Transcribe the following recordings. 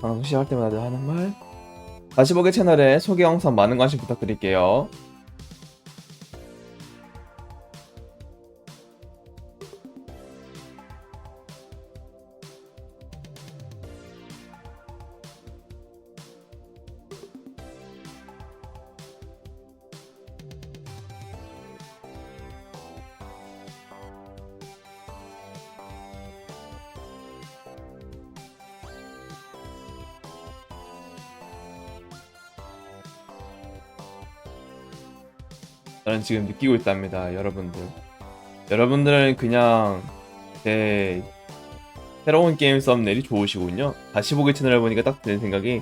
방송 시작할 때마다 하는 말. 다시 보기 채널에 소개 영상 많은 관심 부탁드릴게요. 저는 지금 느끼고 있답니다, 여러분들. 여러분들은 그냥 제 새로운 게임 썸네일이 좋으시군요. 다시 보기 채널을 보니까 딱 드는 생각이,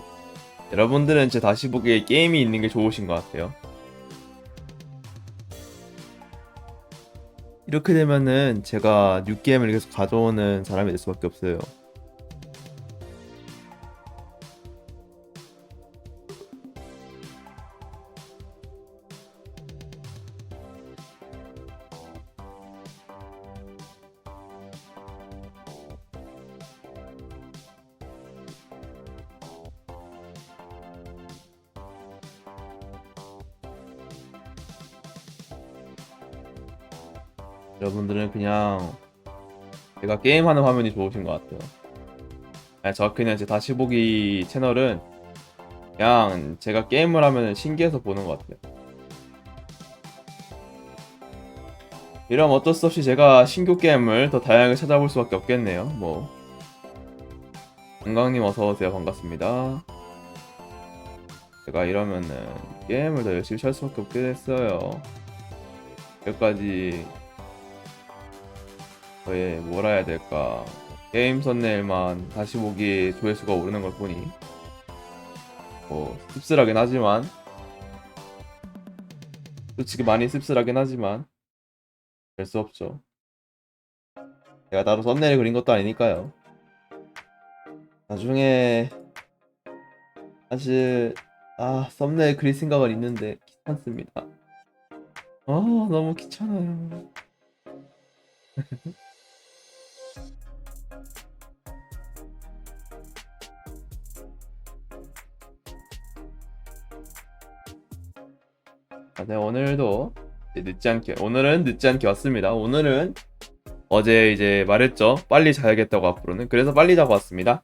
여러분들은 제 다시 보기에 게임이 있는 게 좋으신 것 같아요. 이렇게 되면은 제가 뉴게임을 계속 가져오는 사람이 될 수밖에 없어요. 여러분들은 그냥 제가 게임하는 화면이 좋으신 것 같아요. 아니, 저 그냥 제 다시 보기 채널은 그냥 제가 게임을 하면 신기해서 보는 것 같아요. 이러면 어쩔 수 없이 제가 신규 게임을 더 다양하게 찾아볼 수밖에 없겠네요. 뭐 건강님 어서오세요. 반갑습니다. 제가 이러면은 게임을 더 열심히 할 수밖에 없게 됐어요. 여기까지 저의 뭐라 해야 될까, 게임 썸네일만 다시 보기 조회수가 오르는 걸 보니 뭐 씁쓸하긴 하지만, 솔직히 많이 씁쓸하긴 하지만 될 수 없죠. 내가 나로 썸네일 그린 것도 아니니까요. 나중에 사실 썸네일 그릴 생각은 있는데 귀찮습니다. 너무 귀찮아요. 네, 오늘도 오늘은 늦지 않게 왔습니다. 오늘은 어제 이제 말했죠. 빨리 자야겠다고 앞으로는. 그래서 빨리 자고 왔습니다.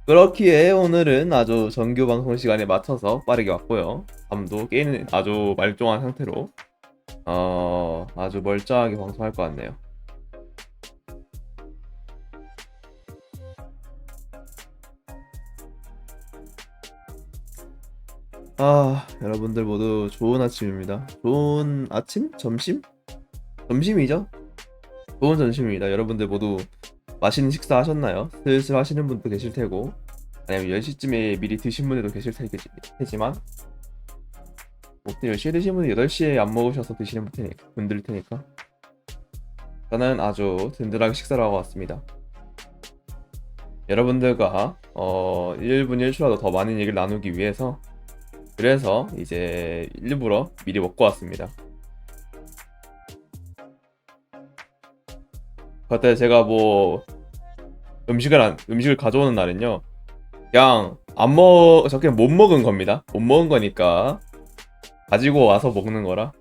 그렇기에 오늘은 아주 정규 방송 시간에 맞춰서 빠르게 왔고요. 밤도 깨는 아주 말종한 상태로 아주 멀쩡하게 방송할 것 같네요. 여러분들 모두 좋은 아침입니다. 좋은 아침? 점심? 점심이죠? 좋은 점심입니다. 여러분들 모두 맛있는 식사 하셨나요? 슬슬 하시는 분도 계실 테고, 아니면 10시쯤에 미리 드신 분들도 계실 테지만, 보통 10시에 드신 분은 8시에 안 먹으셔서 드시는 분들 테니까 저는 아주 든든하게 식사를 하고 왔습니다. 여러분들과 1분 1초라도 더 많은 얘기를 나누기 위해서, 그래서 이제 일부러 미리 먹고 왔습니다. 그때 제가 뭐 음식을 가져오는 날은요, 그냥 저 그냥 못 먹은 겁니다. 못 먹은 거니까 가지고 와서 먹는 거라.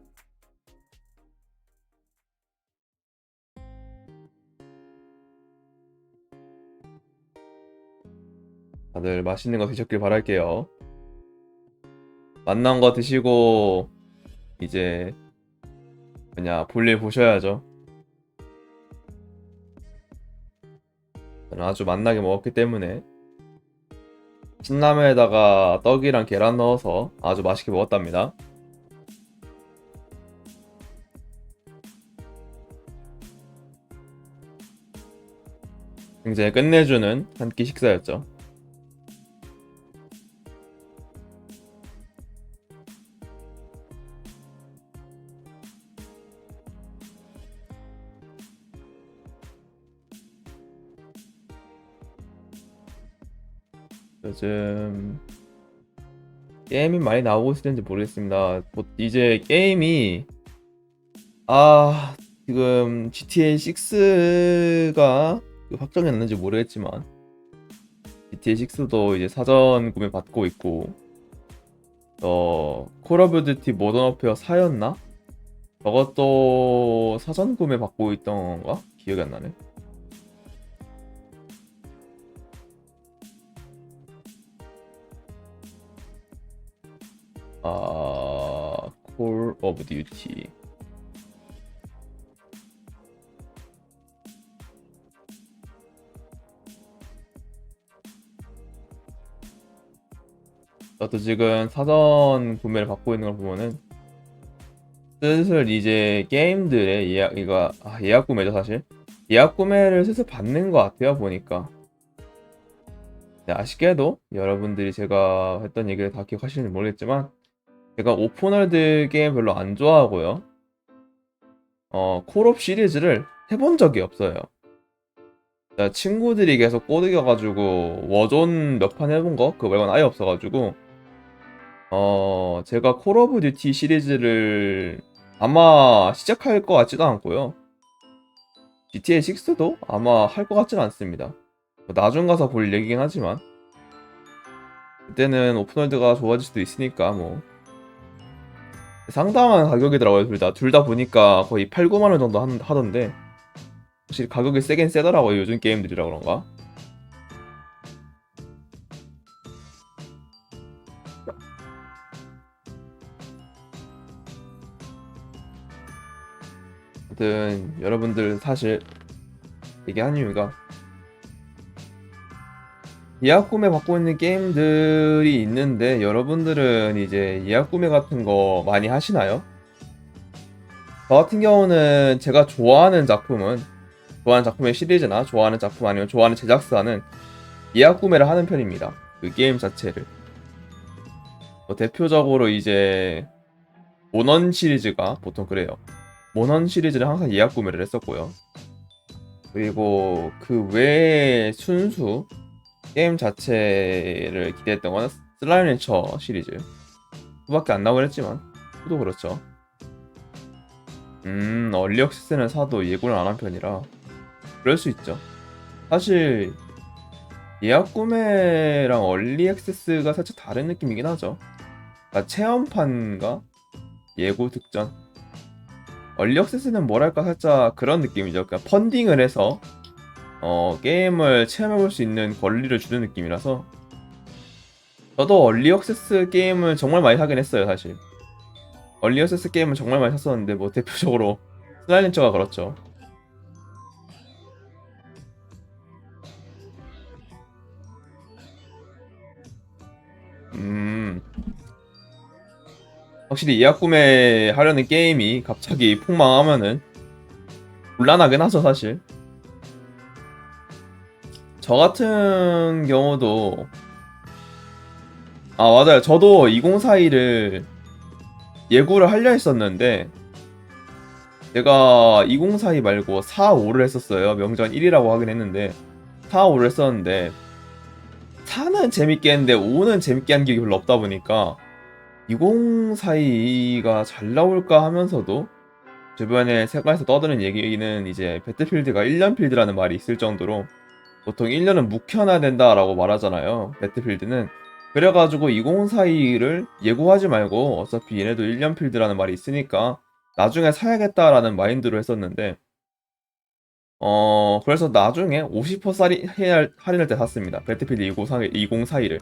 다들 맛있는 거 드셨길 바랄게요. 맛난 거 드시고 이제 볼일 보셔야죠. 저는 아주 맛나게 먹었기 때문에 신라면에다가 떡이랑 계란 넣어서 아주 맛있게 먹었답니다. 굉장히 끝내주는 한 끼 식사였죠. 요즘 게임이 많이 나오고 있는지 모르겠습니다. 뭐 이제 게임이 지금 GTA 6가 확정이 났는지 모르겠지만 GTA 6도 이제 사전 구매 받고 있고, 콜 오브 듀티 모던 워페어 4였나? 저것도 사전 구매 받고 있던 건가? 기억이 안 나네. 콜 오브 듀티. 저도 지금 사전 구매를 받고 있는 걸 보면은 슬슬 이제 게임들의 예약 구매죠 사실. 예약 구매를 슬슬 받는 것 같아요 보니까. 네, 아쉽게도 여러분들이 제가 했던 얘기를 다 기억하시는지 모르겠지만 제가 오픈월드 게임 별로 안 좋아하고요. 콜옵 시리즈를 해본 적이 없어요. 친구들이 계속 꼬드겨가지고 워존 몇 판 해본 거 그거 말고는 아예 없어가지고 제가 콜 오브 듀티 시리즈를 아마 시작할 것 같지도 않고요. GTA 6도 아마 할 것 같지는 않습니다. 뭐 나중 가서 볼 얘기긴 하지만 그때는 오픈월드가 좋아질 수도 있으니까 뭐 상당한 가격이더라고요. 둘 다 보니까 거의 8, 9만 원 정도 하던데 확실히 가격이 세긴 세더라고요. 요즘 게임들이라 그런가. 아무튼 여러분들 사실 얘기한 이유가 예약 구매 받고 있는 게임들이 있는데 여러분들은 이제 예약 구매 같은 거 많이 하시나요? 저 같은 경우는 제가 좋아하는 작품의 시리즈나 좋아하는 작품 아니면 좋아하는 제작사는 예약 구매를 하는 편입니다. 그 게임 자체를. 뭐 대표적으로 이제 모넌 시리즈가 보통 그래요. 모넌 시리즈를 항상 예약 구매를 했었고요. 그리고 그 외에 순수 게임 자체를 기대했던 건 슬라임 랜처 시리즈. 그밖에 안 나오긴 했지만 그도 그렇죠. 얼리 액세스는 사도 예고를 안 한 편이라 그럴 수 있죠. 사실 예약 구매랑 얼리 액세스가 살짝 다른 느낌이긴 하죠. 그러니까 체험판과 예고 특전. 얼리 액세스는 뭐랄까 살짝 그런 느낌이죠. 그러니까 펀딩을 해서 게임을 체험해볼 수 있는 권리를 주는 느낌이라서 저도 얼리 액세스 게임을 정말 많이 하긴 했어요 사실. 얼리 액세스 게임은 정말 많이 샀었는데 뭐 대표적으로 슬라이렌처가 그렇죠. 음 확실히 예약 구매하려는 게임이 갑자기 폭망하면은 곤란하긴 하죠 사실. 저 같은 경우도 맞아요. 저도 2042를 예고를 하려 했었는데 제가 2042 말고 45를 했었어요. 명전 1이라고 하긴 했는데 45를 했었는데 4는 재밌게 했는데 5는 재밌게 한 기억이 별로 없다 보니까 2042가 잘 나올까 하면서도 주변에 세간에서 떠드는 얘기는 이제 배틀필드가 1년 필드라는 말이 있을 정도로 보통 1년은 묵혀놔야 된다라고 말하잖아요. 배틀필드는. 그래가지고 2042를 예고하지 말고 어차피 얘네도 1년 필드라는 말이 있으니까 나중에 사야겠다라는 마인드로 했었는데 그래서 나중에 50% 할인할 때 샀습니다. 배틀필드 2042를.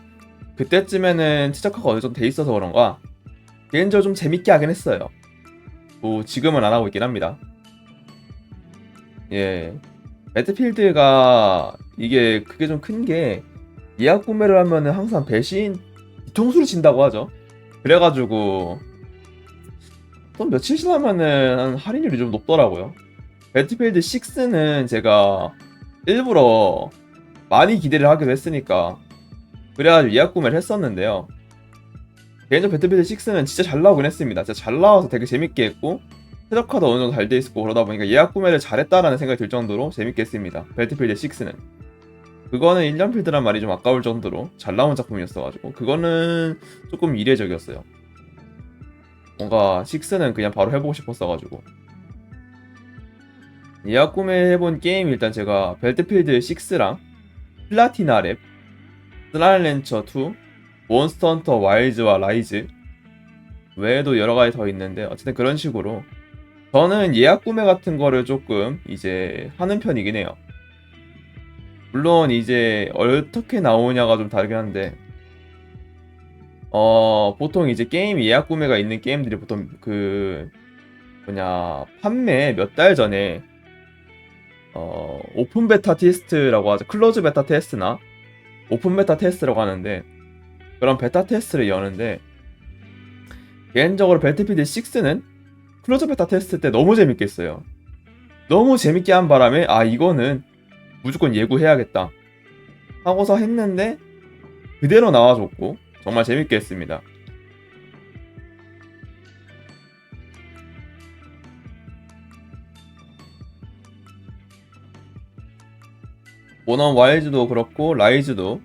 그때쯤에는 최적화가 어느 정도 돼 있어서 그런가 개인적으로 좀 재밌게 하긴 했어요. 뭐 지금은 안 하고 있긴 합니다. 예. 배틀필드가 이게 그게 좀 큰 게 예약 구매를 하면은 항상 배신 뒤통수를 친다고 하죠. 그래가지고 돈 며칠 지나면은 할인율이 좀 높더라고요. 배틀필드 6는 제가 일부러 많이 기대를 하기도 했으니까 그래가지고 예약 구매를 했었는데요. 개인적으로 배틀필드 6는 진짜 잘 나오긴 했습니다. 진짜 잘 나와서 되게 재밌게 했고 최적화도 어느 정도 잘 돼 있었고 그러다 보니까 예약 구매를 잘했다라는 생각이 들 정도로 재밌게 했습니다. 배틀필드 6는. 그거는 1년 필드란 말이 좀 아까울 정도로 잘 나온 작품이었어가지고 그거는 조금 이례적이었어요. 뭔가 6는 그냥 바로 해보고 싶었어가지고 예약 구매해본 게임 일단 제가 배틀필드 6랑 플라티나 랩 스라이랜처 2, 몬스터 헌터 와일즈와 라이즈 외에도 여러 가지 더 있는데 어쨌든 그런 식으로 저는 예약 구매 같은 거를 조금 이제 하는 편이긴 해요. 물론 이제 어떻게 나오냐가 좀 다르긴 한데 보통 이제 게임 예약 구매가 있는 게임들이 보통 그 뭐냐 판매 몇 달 전에 오픈 베타 테스트라고 하죠. 클로즈 베타 테스트나 오픈 베타 테스트라고 하는데 그런 베타 테스트를 여는데 개인적으로 배틀필드 6는 클로즈 베타 테스트 때 너무 재밌게 했어요. 너무 재밌게 한 바람에 아 이거는 무조건 예고해야겠다 하고서 했는데 그대로 나와줬고 정말 재밌게 했습니다. 모넌 와일즈도 그렇고 라이즈도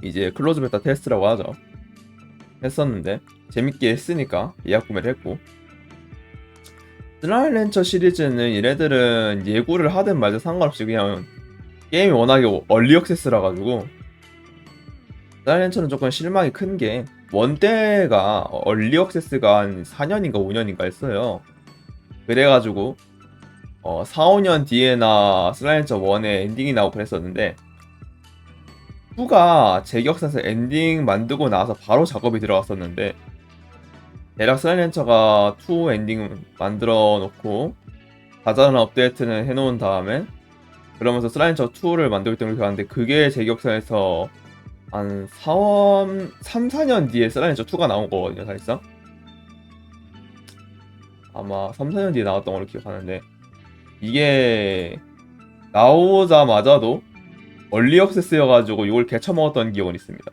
이제 클로즈 베타 테스트라고 하죠. 했었는데 재밌게 했으니까 예약 구매를 했고 스라이랜처 시리즈는 얘네들은 예고를 하든 말든 상관없이 그냥 게임이 워낙에 얼리 액세스라 가지고 스라이랜처는 조금 실망이 큰 게 원때가 얼리 액세스가 한 4년인가 5년인가 했어요. 그래가지고 4, 5년 뒤에나 슬라이처 1의 엔딩이 나오고 그랬었는데 2가 제격사에서 엔딩 만들고 나서 바로 작업이 들어갔었는데 대략 슬라이처가 2 엔딩 만들어 놓고 자잘한 업데이트는 해놓은 다음에 그러면서 슬라이처 2를 만들기 때문에 그랬는데 그게 제격사에서 한 3, 4년 뒤에 슬라이처 2가 나온 거거든요 사실상. 아마 3, 4년 뒤에 나왔던 걸로 기억하는데 이게 나오자마자도 얼리 액세스여가지고 이걸 개쳐먹었던 기억은 있습니다.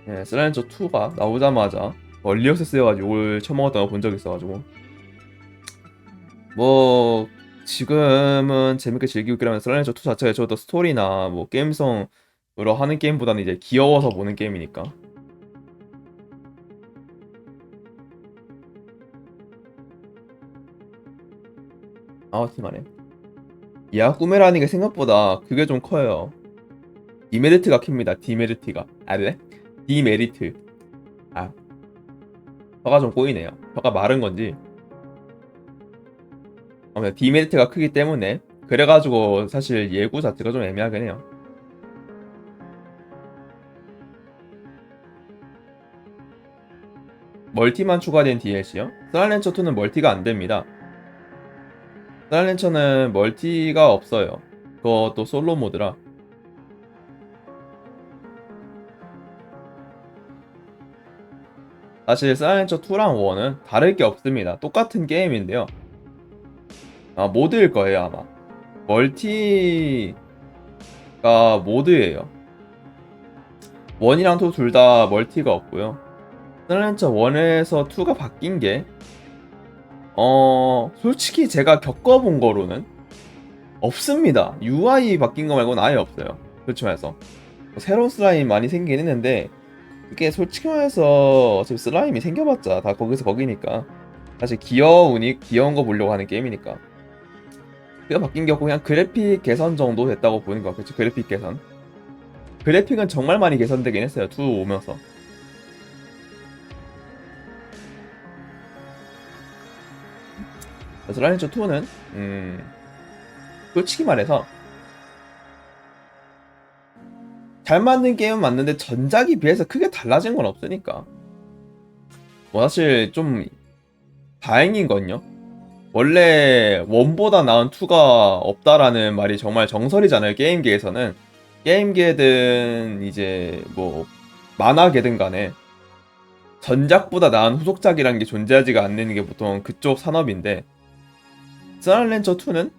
네, 슬라이처 2가 나오자마자 얼리 액세스여가지고 이걸 쳐먹었던 거 본 적 있어가지고 뭐 지금은 재밌게 즐기고 있긴 하면 슬라이처 2 자체가 저도 스토리나 뭐 게임성으로 하는 게임보다는 이제 귀여워서 보는 게임이니까 아웃팀하네. 야 꾸메라는 게 생각보다 그게 좀 커요. 디메리트가 큽니다. 디메리트가. 아 그래? 디메리트. 아 혀가 좀 꼬이네요. 혀가 마른 건지. 디메리트가 크기 때문에 그래가지고 사실 예고 자체가 좀 애매하긴 해요. 멀티만 추가된 DLC요? 스라이랜처 2는 멀티가 안 됩니다. 스라이랜처는 멀티가 없어요. 그것도 솔로 모드라. 사실 스라이랜처 2랑 1은 다를 게 없습니다. 똑같은 게임인데요. 모드일 거예요 아마. 멀티가 모드예요. 1이랑 2 둘 다 멀티가 없고요. 스라이랜처 1에서 2가 바뀐 게 솔직히 제가 겪어본 거로는 없습니다. UI 바뀐 거 말고는 아예 없어요. 솔직히 말해서 새로운 슬라임 많이 생기긴 했는데 그게 솔직히 말해서 어차피 슬라임이 생겨봤자 다 거기서 거기니까 사실 귀여운 거 보려고 하는 게임이니까 그게 바뀐 게 없고 그냥 그래픽 개선 정도 됐다고 보는 것 같겠죠. 그래픽 개선. 그래픽은 정말 많이 개선되긴 했어요. 2 오면서. 슬라이처 2는 솔직히 말해서 잘 만든 게임은 맞는데 전작에 비해서 크게 달라진 건 없으니까 뭐 사실 좀 다행인 건요. 원래 1보다 나은 2가 없다라는 말이 정말 정설이잖아요. 게임계에서는. 게임계든 이제 뭐 만화계든 간에 전작보다 나은 후속작이라는 게 존재하지가 않는 게 보통 그쪽 산업인데 스라이랜처 2는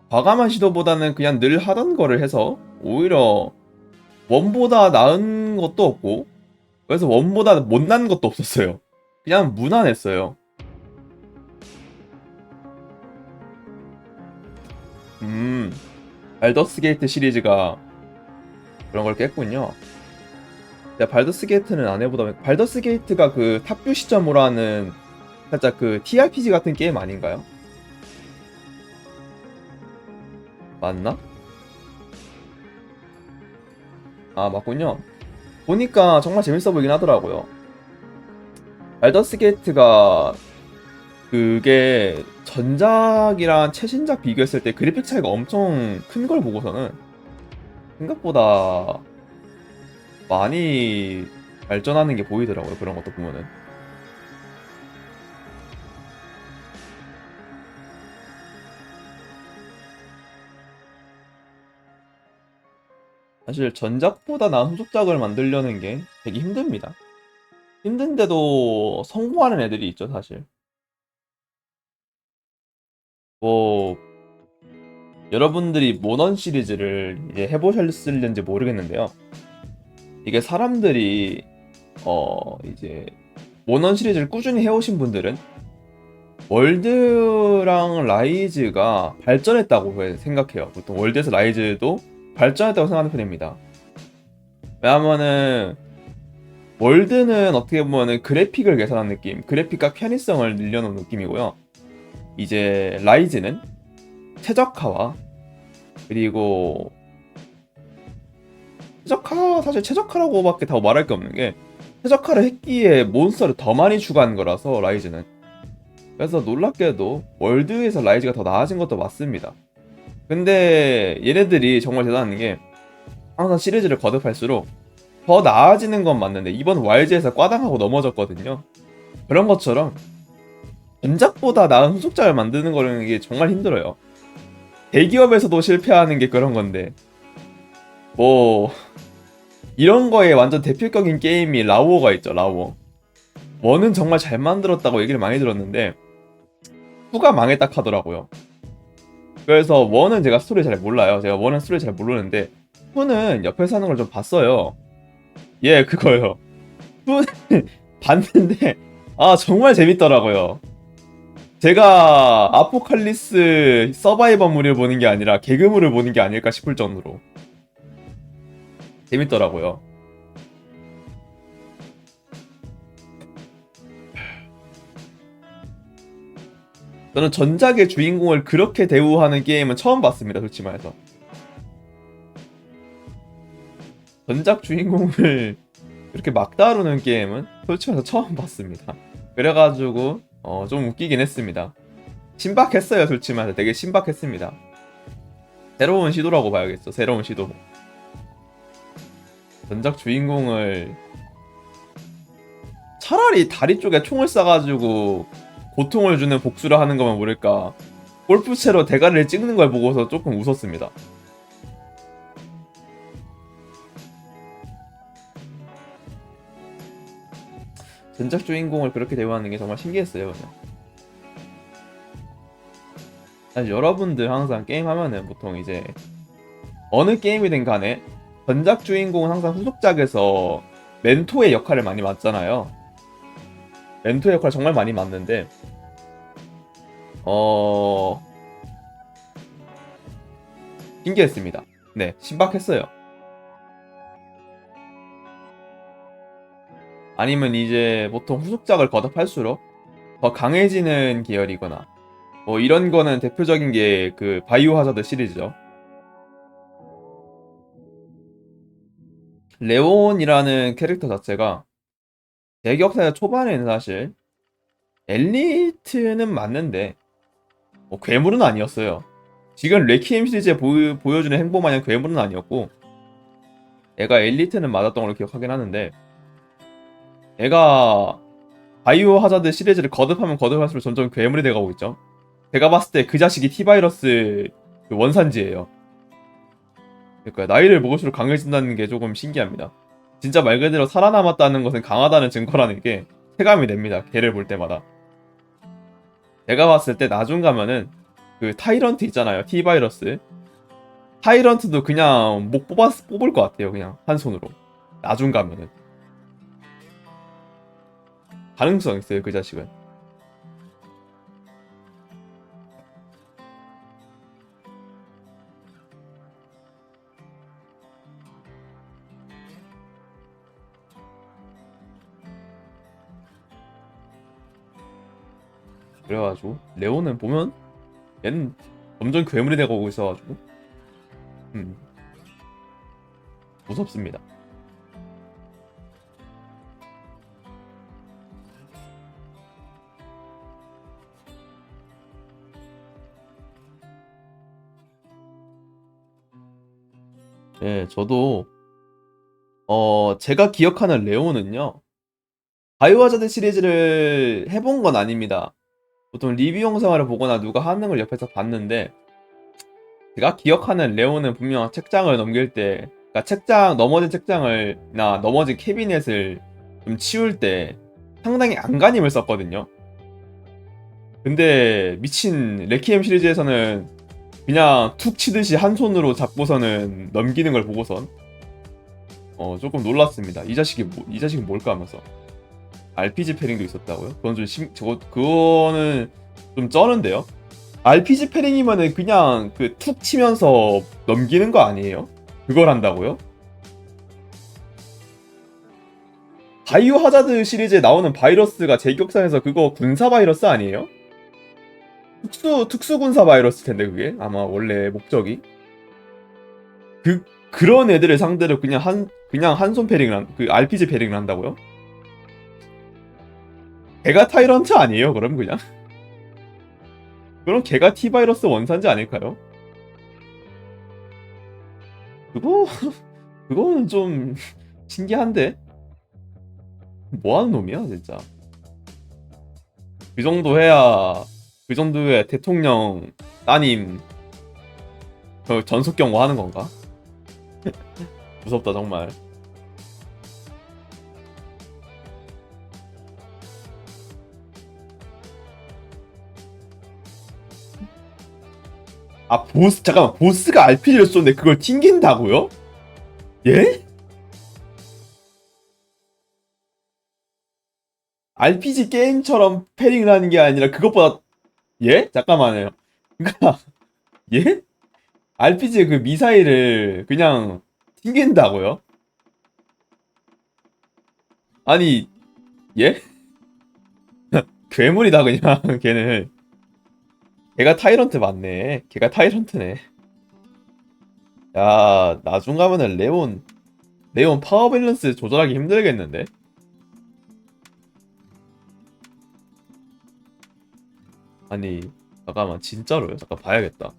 과감한 시도보다는 그냥 늘 하던 거를 해서 오히려 1보다 나은 것도 없고 그래서 1보다 못난 것도 없었어요. 그냥 무난했어요. 발더스 게이트 시리즈가 그런 걸 깼군요. 제가 발더스 게이트는 안 해보다 발더스 게이트가 그 탑뷰 시점으로 하는 살짝 그 TRPG 같은 게임 아닌가요? 맞나? 아, 맞군요. 보니까 정말 재밌어 보이긴 하더라고요. 발더스 게이트가 그게 전작이랑 최신작 비교했을 때 그래픽 차이가 엄청 큰 걸 보고서는 생각보다 많이 발전하는 게 보이더라고요. 그런 것도 보면은. 사실 전작보다 나은 후속작을 만들려는 게 되게 힘듭니다. 힘든데도 성공하는 애들이 있죠, 사실. 뭐 여러분들이 모넌 시리즈를 이제 해보셨을는지 모르겠는데요. 이게 사람들이 이제 모넌 시리즈를 꾸준히 해오신 분들은 월드랑 라이즈가 발전했다고 생각해요. 보통 월드에서 라이즈도 발전했다고 생각하는 편입니다. 왜냐면은 월드는 어떻게 보면은 그래픽을 개선한 느낌, 그래픽과 편의성을 늘려놓은 느낌이고요. 이제 라이즈는 최적화와 그리고 사실 최적화라고밖에 더 말할 게 없는 게 최적화를 했기에 몬스터를 더 많이 추가한 거라서 라이즈는. 그래서 놀랍게도 월드에서 라이즈가 더 나아진 것도 맞습니다. 근데 얘네들이 정말 대단한 게 항상 시리즈를 거듭할수록 더 나아지는 건 맞는데 이번 YG에서 꽈당하고 넘어졌거든요. 그런 것처럼 전작보다 나은 후속작을 만드는 거는 이게 정말 힘들어요. 대기업에서도 실패하는 게 그런 건데 뭐 이런 거에 완전 대표적인 게임이 라오어가 있죠. 라오어. 원은 정말 잘 만들었다고 얘기를 많이 들었는데 후가 망했다 하더라고요. 그래서 원은 제가 스토리 잘 몰라요. 제가 원은 스토리 잘 모르는데 후는 옆에서 하는 걸 좀 봤어요. 예, 그거요. 후는 봤는데 아 정말 재밌더라고요. 제가 아포칼리스 서바이벌물을 보는 게 아니라 개그물을 보는 게 아닐까 싶을 정도로 재밌더라고요. 저는 전작의 주인공을 그렇게 대우하는 게임은 처음 봤습니다. 솔직히 말해서. 전작 주인공을 이렇게 막 다루는 게임은 솔직히 말해서 처음 봤습니다. 그래가지고 좀 웃기긴 했습니다. 신박했어요. 솔직히 말해서 되게 신박했습니다. 새로운 시도라고 봐야겠어. 새로운 시도. 전작 주인공을 차라리 다리 쪽에 총을 쏴가지고 고통을 주는 복수를 하는 거면 모를까. 골프채로 대가리를 찍는 걸 보고서 조금 웃었습니다. 전작 주인공을 그렇게 대우하는 게 정말 신기했어요. 그냥. 사실 여러분들 항상 게임하면은 보통 이제 어느 게임이든 간에 전작 주인공은 항상 후속작에서 멘토의 역할을 많이 맡잖아요. 멘토의 역할 정말 많이 맡는데 어 신기했습니다. 네, 신박했어요. 아니면 이제 보통 후속작을 거듭할수록 더 강해지는 계열이거나 뭐 이런 거는 대표적인 게 그 바이오 하자드 시리즈죠. 레온이라는 캐릭터 자체가 대격사 초반에는 사실 엘리트는 맞는데 뭐 괴물은 아니었어요. 지금 레퀴엠 시리즈에 보여주는 행보 마냥 괴물은 아니었고 애가 엘리트는 맞았던 걸로 기억하긴 하는데 애가 바이오 하자드 시리즈를 거듭하면 거듭할수록 점점 괴물이 돼가고 있죠. 제가 봤을 때 그 자식이 T바이러스 그 원산지예요. 그러니까 나이를 먹을수록 강해진다는 게 조금 신기합니다. 진짜 말 그대로 살아남았다는 것은 강하다는 증거라는 게 체감이 됩니다. 걔를 볼 때마다. 제가 봤을 때 나중 가면은 그 타이런트 있잖아요. T바이러스. 타이런트도 그냥 목 뽑을 것 같아요. 그냥 한 손으로. 나중 가면은. 가능성 있어요. 그 자식은. 그래가지고 레오는 보면 얘는 점점 괴물이 돼가고 있어가지고 음, 무섭습니다. 예, 저도 제가 기억하는 레오는요. 바이오하자드 시리즈를 해본 건 아닙니다. 보통 리뷰 영상을 보거나 누가 하는 걸 옆에서 봤는데 제가 기억하는 레오는 분명 책장을 넘길 때, 그러니까 넘어진 책장을 나 넘어진 캐비넷을 좀 치울 때 상당히 안간힘을 썼거든요. 근데 미친 레퀴엠 시리즈에서는 그냥 툭 치듯이 한 손으로 잡고서는 넘기는 걸 보고선 조금 놀랐습니다. 이 자식은 뭘까 하면서. RPG 패링도 있었다고요? 그거는 좀 쩌는데요? RPG 패링이면은 그냥 그 툭 치면서 넘기는 거 아니에요? 그걸 한다고요? 바이오 하자드 시리즈에 나오는 바이러스가 제 기억상에서 그거 군사 바이러스 아니에요? 특수 군사 바이러스 텐데 그게 아마 원래 목적이 그런 애들을 상대로 그냥 한손 패링을 그 RPG 패링을 한다고요? 걔가 타이런트 아니에요? 그럼 그냥 그럼 걔가 T 바이러스 원산지 아닐까요? 그거 그거는 좀 신기한데 뭐 하는 놈이야 진짜. 그 정도 해야 그 정도의 대통령 따님 전속 경고 하는 건가? 무섭다 정말. 아 잠깐만 보스가 RPG를 쏘는데 그걸 튕긴다고요? 예? RPG 게임처럼 패링을 하는 게 아니라 그것보다 예? 잠깐만요. 그니까 예? RPG 그 미사일을 그냥 튕긴다고요? 아니 예? 괴물이다 그냥 걔는. 걔가 타이런트 맞네. 걔가 타이런트네. 야 나중 가면은 레온 파워 밸런스 조절하기 힘들겠는데? 아니 잠깐만 진짜로요? 잠깐 봐야겠다.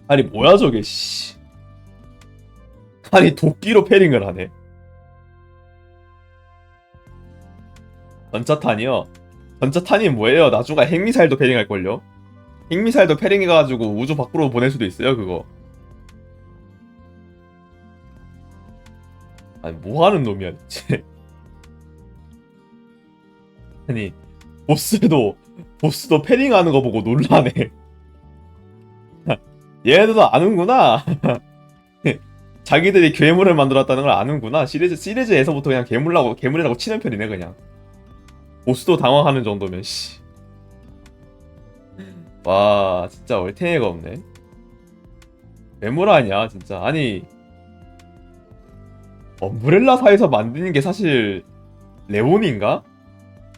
아니 뭐야 저게 씨. 아니 도끼로 패링을 하네. 전차탄이요? 전차탄이 뭐예요? 나중에 핵미사일도 패링할걸요? 핵미사일도 패링해가지고 우주 밖으로 보낼 수도 있어요 그거. 아니 뭐하는 놈이야 대체. 아니 보스도 패링하는 거 보고 놀라네. 얘네들도 아는구나. 자기들이 괴물을 만들었다는 걸 아는구나. 시리즈에서부터 그냥 괴물이라고 치는 편이네 그냥. 보스도 당황하는 정도면 씨. 와 진짜 얼탱이가 없네. 괴물 아니야 진짜. 아니 엄브렐라사에서 만드는 게 사실 레온인가?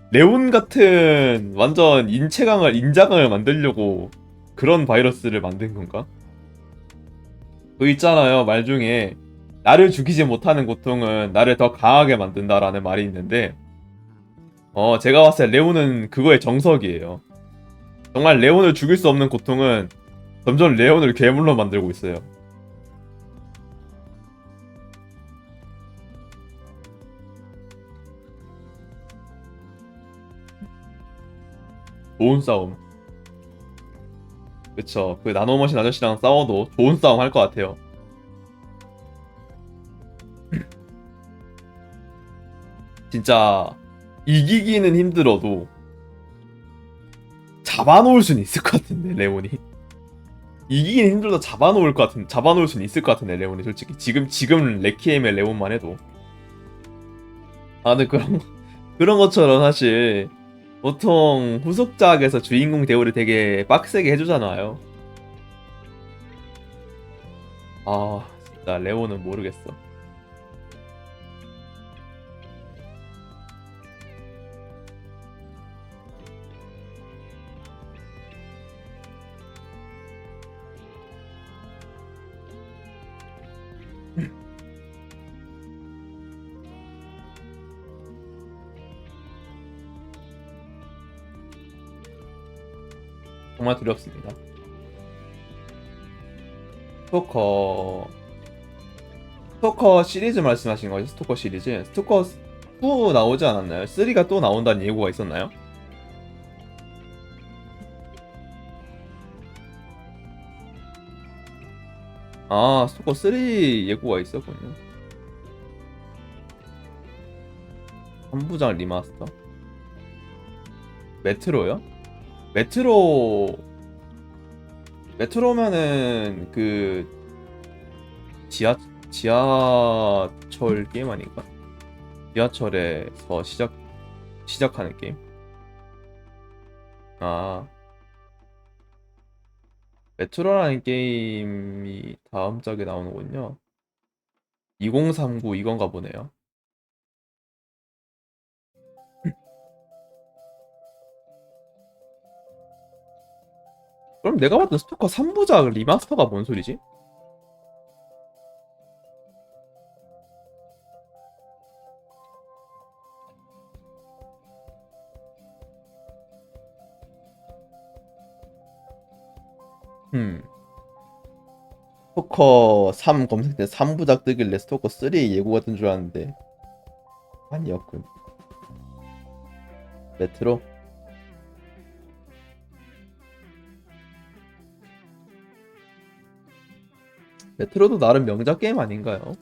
레온 같은 완전 인자강을 만들려고 그런 바이러스를 만든 건가? 그 있잖아요 말 중에 나를 죽이지 못하는 고통은 나를 더 강하게 만든다라는 말이 있는데 제가 봤을 때 레온은 그거의 정석이에요. 정말 레온을 죽일 수 없는 고통은 점점 레온을 괴물로 만들고 있어요. 좋은 싸움. 그쵸. 그 나노머신 아저씨랑 싸워도 좋은 싸움 할 것 같아요. 진짜 이기기는 힘들어도 잡아놓을 수는 있을 것 같은데 레온이. 이기기는 힘들어도 잡아놓을 수는 있을 것 같은데 레온이 솔직히 지금 레키엠의 레온만 해도. 아 근데 그런 것처럼 사실 보통 후속작에서 주인공 대우를 되게 빡세게 해주잖아요. 아, 진짜 레오는 모르겠어. 정말 두렵습니다. 스토커 스토커 시리즈 말씀하신 거죠? 스토커 시리즈? 스토커 2 나오지 않았나요? 3가 또 나온다는 예고가 있었나요? 아, 스토커 3 예고가 있었군요. 3부작 리마스터? 메트로요? 메트로면은 그 지하 지하철 게임 아닌가? 지하철에서 시작하는 게임. 아, 메트로라는 게임이 다음 작에 나오는군요. 2039 이건가 보네요. 그럼 내가 봤던 스토커 3부작 리마스터가 뭔 소리지? 음. 스토커 3 검색때 3부작 뜨길래 스토커 3 예고 같은 줄 알았는데 아니었군. 메트로? 메트로도 나름 명작 게임 아닌가요?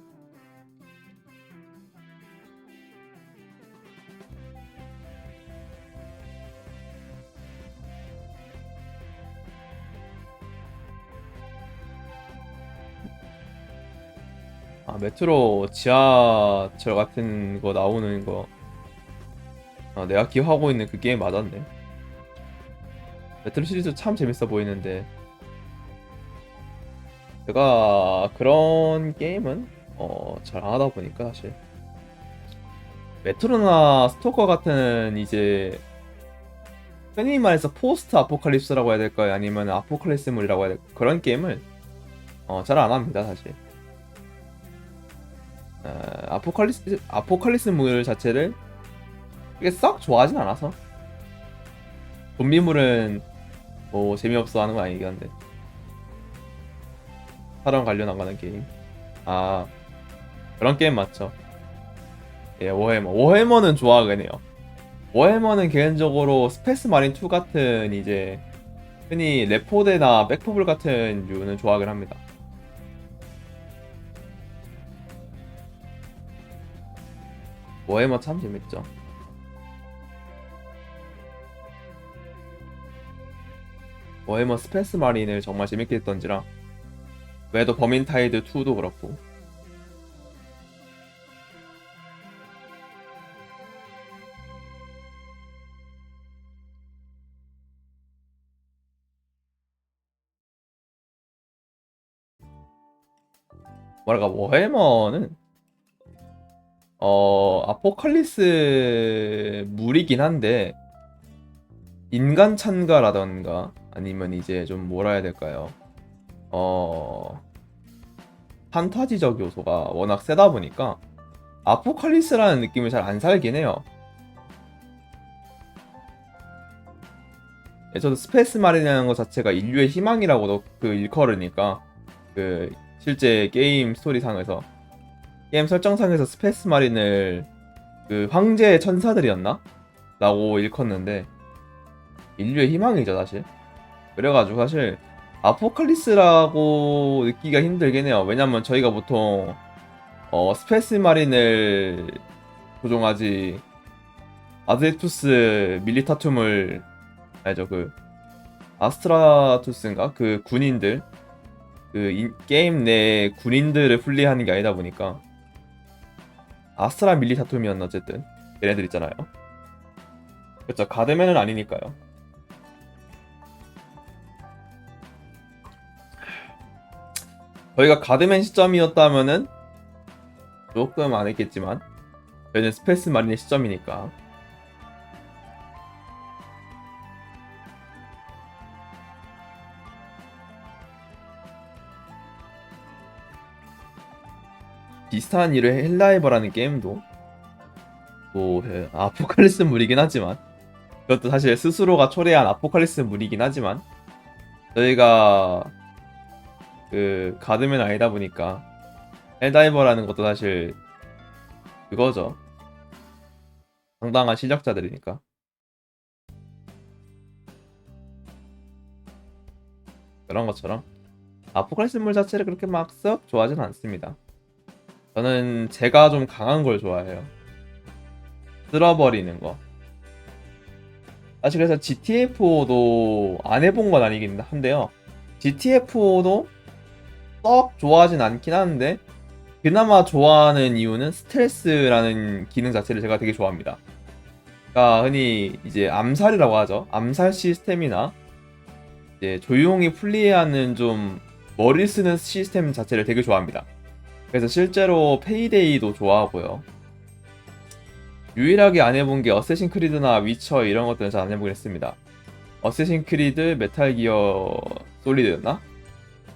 아, 메트로 지하철 같은 거 나오는 거. 아, 내가 기억하고 있는 그 게임 맞았네. 메트로 시리즈 참 재밌어 보이는데 제가 그런 게임은 잘 안 하다 보니까 사실 메트로나 스토커 같은 이제 흔히 말해서 포스트 아포칼립스라고 해야 될까요? 아니면 아포칼립스물이라고 해야 될까요? 그런 게임을 잘 안 합니다 사실. 아포칼립스물 자체를 그게 썩 좋아하진 않아서 좀비물은 뭐 재미없어 하는 건 아니긴 한데 사람 관련 가는 게임. 아, 그런 게임 맞죠. 예, 워해머는 좋아하긴 해요. 워해머는 개인적으로 스페이스 마린 2 같은 이제 흔히 레포대나 백포블 같은 류는 좋아하긴 합니다. 워해머 참 재밌죠. 워해머 스페이스 마린을 정말 재밌게 했던지라 외에도 버민타이드 2도 그렇고. 뭐랄까 워해머는 아포칼리스 물이긴 한데 인간 찬가라던가 아니면 이제 좀 뭐라 해야 될까요? 어 판타지적 요소가 워낙 세다 보니까 아포칼리스라는 느낌을 잘 안 살긴 해요. 예, 저도 스페이스 마린이라는 것 자체가 인류의 희망이라고도 그 일컬으니까 그 실제 게임 스토리상에서 게임 설정상에서 스페이스 마린을 그 황제의 천사들이었나? 라고 일컫는데 인류의 희망이죠 사실. 그래가지고 사실 아포칼리스라고 느끼기가 힘들긴 해요. 왜냐면 저희가 보통 스페이스 마린을 조종하지 아드레투스 밀리타툼을 알죠? 그 아스트라투스인가? 그 군인들 그 게임 내 군인들을 플레이하는 게 아니다 보니까 아스트라 밀리타툼이었나 어쨌든 얘네들 있잖아요. 그쵸. 가드맨은 아니니까요. 저희가 가드맨 시점이었다면은 조금 안 했겠지만 저희는 스페이스 마린의 시점이니까. 비슷한 일을 헬라이버라는 게임도 뭐 아포칼리스물이긴 하지만, 그것도 사실 스스로가 초래한 아포칼리스물이긴 하지만, 저희가 그 가드맨 아니다 보니까 헬다이버라는 것도 사실 그거죠. 상당한 실력자들이니까. 그런 것처럼 아포칼리스물 자체를 그렇게 막 썩 좋아하진 않습니다. 저는 제가 좀 강한 걸 좋아해요. 쓸어버리는 거. 사실 그래서 GTA4도 안 해본 건 아니긴 한데요. GTA4도 썩 좋아하진 않긴 하는데, 그나마 좋아하는 이유는 스텔스라는 기능 자체를 제가 되게 좋아합니다. 그러니까 흔히 이제 암살이라고 하죠. 암살 시스템이나 이제 조용히 플레이하는 좀 머리 쓰는 시스템 자체를 되게 좋아합니다. 그래서 실제로 페이데이도 좋아하고요. 유일하게 안 해본 게 어쌔신 크리드나 위쳐 이런 것들은 잘 안 해보긴 했습니다. 어쌔신 크리드, 메탈 기어 솔리드였나?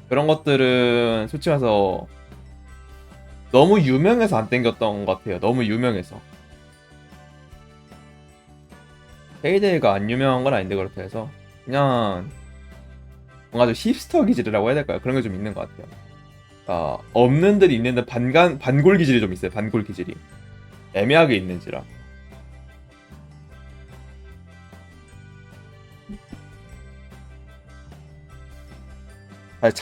그런 것들은 솔직히 말해서 너무 유명해서 안 땡겼던 것 같아요. 너무 유명해서. 페이데이가 안 유명한 건 아닌데 그렇다 해서 그냥 뭔가 좀 힙스터 기질이라고 해야 될까요? 그런 게 좀 있는 것 같아요. 없는 듯 있는데 반골 기질이 좀 있어요. 반골 기질이 애매하게 있는지라. 사실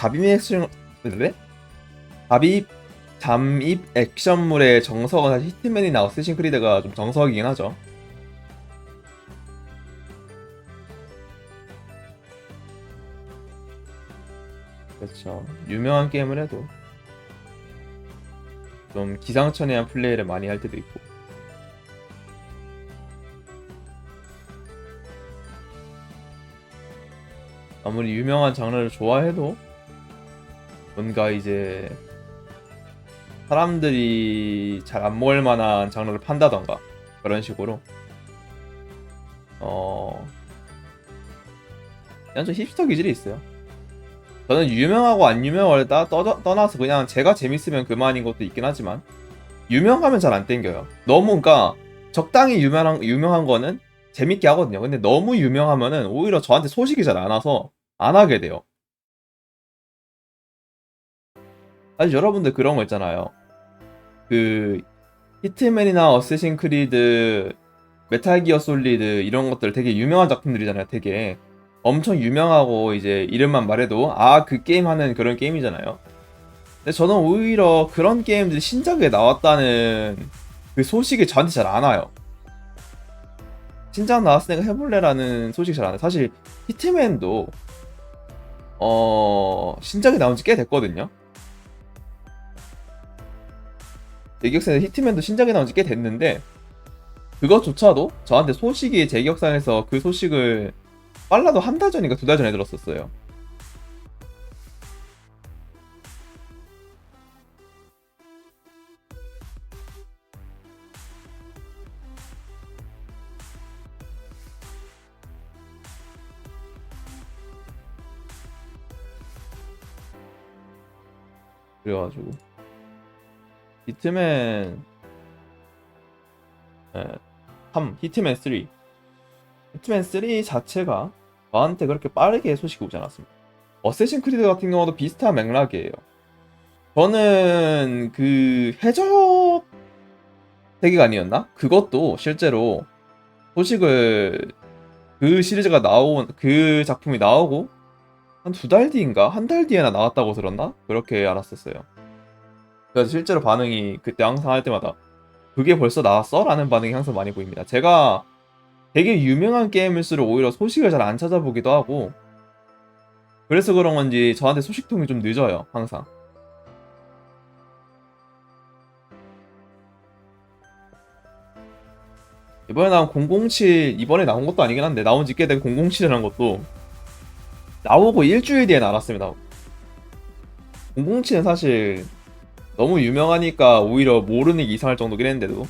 잡입 잠입 액션물의 정석은 사실 히트맨이나 어쌔신 크리드가 좀 정석이긴 하죠. 그렇죠. 유명한 게임을 해도 좀 기상천외한 플레이를 많이 할 때도 있고. 아무리 유명한 장르를 좋아해도 뭔가 이제 사람들이 잘 안 먹을 만한 장르를 판다던가 그런 식으로 어 그냥 좀 힙스터 기질이 있어요. 저는 유명하고 안 유명을 떠나서 그냥 제가 재밌으면 그만인 것도 있긴 하지만, 유명하면 잘 안 땡겨요. 너무 그러니까 적당히 유명한 거는 재밌게 하거든요. 근데 너무 유명하면은 오히려 저한테 소식이 잘 안 와서 안 하게 돼요. 사실 여러분들 그런 거 있잖아요. 그 히트맨이나 어쌔신 크리드, 메탈 기어 솔리드 이런 것들 되게 유명한 작품들이잖아요. 되게 엄청 유명하고 이제 이름만 말해도 그 게임 하는 그런 게임이잖아요. 근데 저는 오히려 그런 게임들이 신작에 나왔다는 그 소식이 저한테 잘 안 와요. 신작 나왔으니까 해볼래라는 소식이 잘 안 와요. 사실 히트맨도 신작이 나온 지 꽤 됐거든요. 제 기억상에 히트맨도 신작이 나온 지 꽤 됐는데, 그것조차도 저한테 소식이 제 기억상에서 그 소식을 빨라도 한 달 전인가 두 달 전에 들었었어요. 그래가지고 히트맨 예, 3, 히트맨 3 히트맨 3 자체가 저한테 그렇게 빠르게 소식이 오지 않았습니다. 어쌔신 크리드 같은 경우도 비슷한 맥락이에요. 저는 그 해적 세계관이었나? 그것도 실제로 소식을, 그 시리즈가 나온 그 작품이 나오고 한 두 달 뒤인가 한 달 뒤에나 나왔다고 들었나? 그렇게 알았었어요. 그래서 실제로 반응이 그때 항상 할 때마다 그게 벌써 나왔어? 라는 반응이 항상 많이 보입니다. 제가 되게 유명한 게임일수록 오히려 소식을 잘 안 찾아보기도 하고, 그래서 그런 건지 저한테 소식통이 좀 늦어요, 항상. 이번에 나온 것도 아니긴 한데, 나온 지 꽤 된 007이라는 것도 나오고 일주일 뒤에 나왔습니다. 007은 사실 너무 유명하니까 오히려 모르는 게 이상할 정도긴 했는데도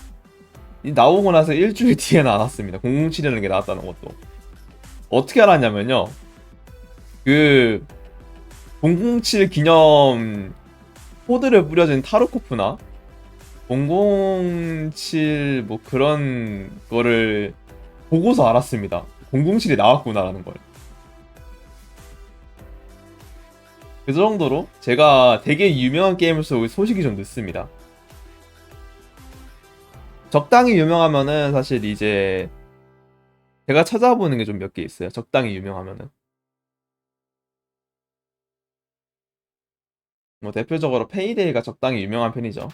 나오고 나서 일주일 뒤에 나왔습니다. 007이라는 게 나왔다는 것도. 어떻게 알았냐면요, 그 007 기념 코드를 뿌려진 타르코프나 007 뭐 그런 거를 보고서 알았습니다. 007이 나왔구나라는 걸. 그 정도로 제가 되게 유명한 게임일수록 소식이 좀 늦습니다. 적당히 유명하면은 사실 이제 제가 찾아보는 게 좀 몇 개 있어요. 적당히 유명하면은. 뭐 대표적으로 페이데이가 적당히 유명한 편이죠.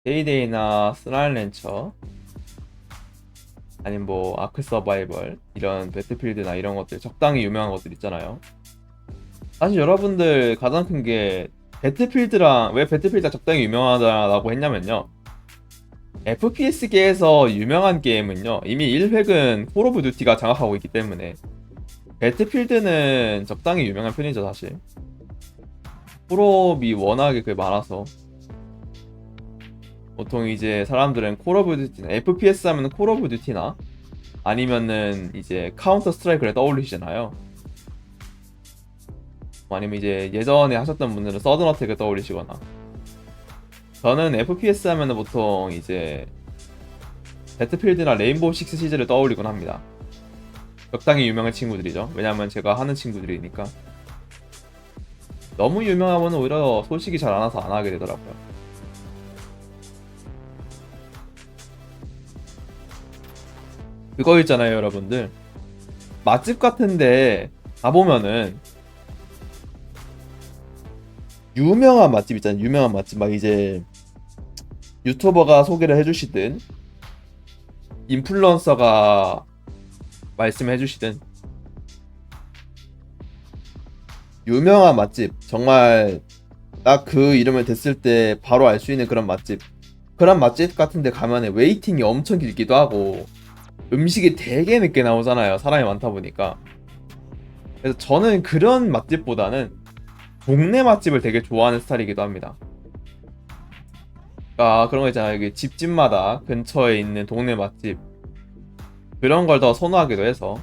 페이데이나 스날렌처, 아니면 뭐 아크 서바이벌, 이런 배틀필드나 이런 것들 적당히 유명한 것들 있잖아요. 사실 여러분들 가장 큰 게 배틀필드랑, 왜 배틀필드가 적당히 유명하다라고 했냐면요, FPS계에서 유명한 게임은요 이미 1획은 콜 오브 듀티가 장악하고 있기 때문에 배틀필드는 적당히 유명한 편이죠. 사실 콜옵이 워낙에 많아서 보통 이제 사람들은 콜 오브 듀티나 FPS 하면 콜 오브 듀티나 아니면은 이제 카운터 스트라이크를 떠올리시잖아요. 아니면 이제 예전에 하셨던 분들은 서든 어택을 떠올리시거나. 저는 FPS 하면은 보통 이제 배틀필드나 레인보우 식스 시즈를 떠올리곤 합니다. 적당히 유명한 친구들이죠. 왜냐면 제가 하는 친구들이니까. 너무 유명하면 오히려 소식이 잘 안 와서 안 하게 되더라고요. 그거 있잖아요, 여러분들. 맛집 같은데 가보면은 유명한 맛집 있잖아요. 유명한 맛집 막 이제 유튜버가 소개를 해주시든 인플루언서가 말씀해주시든 유명한 맛집, 정말 딱 그 이름을 됐을 때 바로 알 수 있는 그런 맛집, 그런 맛집 같은데 가면은 웨이팅이 엄청 길기도 하고 음식이 되게 늦게 나오잖아요. 사람이 많다 보니까. 그래서 저는 그런 맛집보다는 동네 맛집을 되게 좋아하는 스타일이기도 합니다. 그러니까 그런 거 있잖아요. 이게 집집마다 근처에 있는 동네 맛집, 그런 걸 더 선호하기도 해서.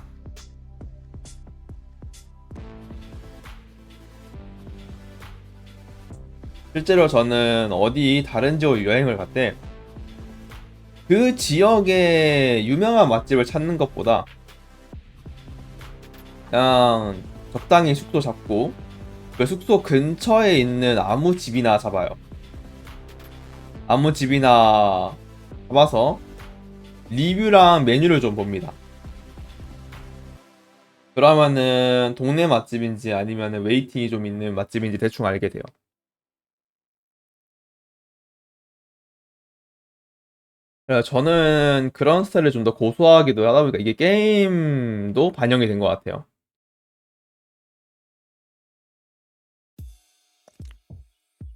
실제로 저는 어디 다른 지역 여행을 갈 때 그 지역의 유명한 맛집을 찾는 것보다 그냥 적당히 숙소 잡고 그 숙소 근처에 있는 아무 집이나 잡아요. 아무 집이나 잡아서 리뷰랑 메뉴를 좀 봅니다. 그러면은 동네 맛집인지 아니면은 웨이팅이 좀 있는 맛집인지 대충 알게 돼요. 그래서 저는 그런 스타일을 좀 더 고수하기도 하다 보니까 이게 게임도 반영이 된 것 같아요.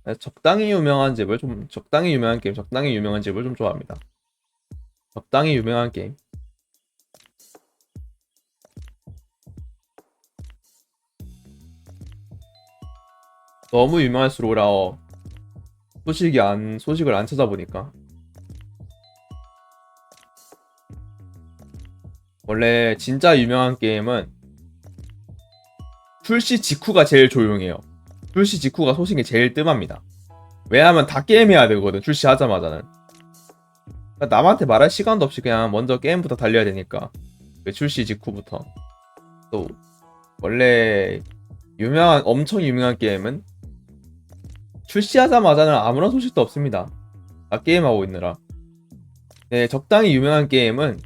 그래서 적당히 유명한 게임, 적당히 유명한 집을 좀 좋아합니다. 적당히 유명한 게임. 너무 유명할수록 오히려 소식을 안 찾아보니까. 원래 진짜 유명한 게임은 출시 직후가 제일 조용해요. 출시 직후가 소식이 제일 뜸합니다. 왜냐하면 다 게임해야 되거든, 출시하자마자는. 그러니까 남한테 말할 시간도 없이 그냥 먼저 게임부터 달려야 되니까. 그 출시 직후부터. 또 원래 엄청 유명한 게임은 출시하자마자는 아무런 소식도 없습니다. 다 게임하고 있느라. 네, 적당히 유명한 게임은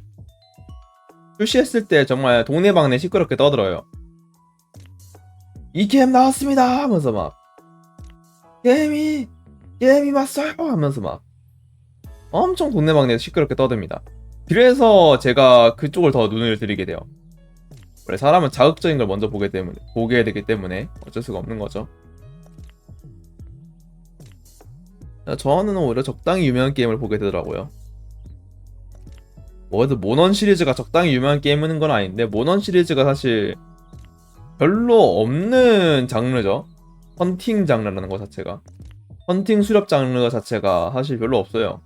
출시했을 때 정말 동네방네 시끄럽게 떠들어요. 이 게임 나왔습니다 하면서 막 게임이 왔어요 하면서 막 엄청 동네방네에서 시끄럽게 떠듭니다. 그래서 제가 그쪽을 더 눈을 들이게 돼요. 원래 사람은 자극적인 걸 먼저 보게 되기 때문에 어쩔 수가 없는 거죠. 저는 오히려 적당히 유명한 게임을 보게 되더라고요. 그래도 모넌 시리즈가 적당히 유명한 게임은 건 아닌데 모넌 시리즈가 사실 별로 없는 장르죠. 헌팅 장르라는 것 자체가. 헌팅 수렵 장르 자체가 사실 별로 없어요.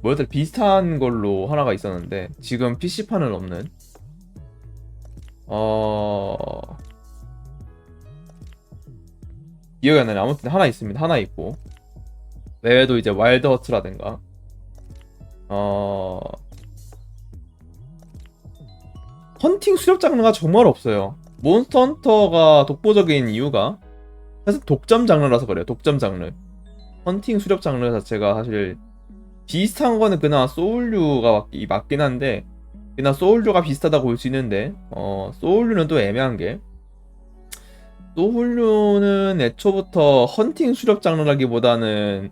뭐였더라 비슷한 걸로 하나가 있었는데 지금 PC판은 없는 어 기억이 안 나네. 아무튼 하나 있습니다. 하나 있고 외에도 이제 와일드 허트라든가 어 헌팅 수렵 장르가 정말 없어요. 몬스터 헌터가 독보적인 이유가 사실 독점 장르라서 그래요. 독점 장르. 헌팅 수렵 장르 자체가 사실 비슷한 거는 그나마 소울류가 맞긴 한데 그나 소울류가 비슷하다고 볼 수 있는데 소울류는 또 애매한 게 소울류는 애초부터 헌팅 수렵 장르라기보다는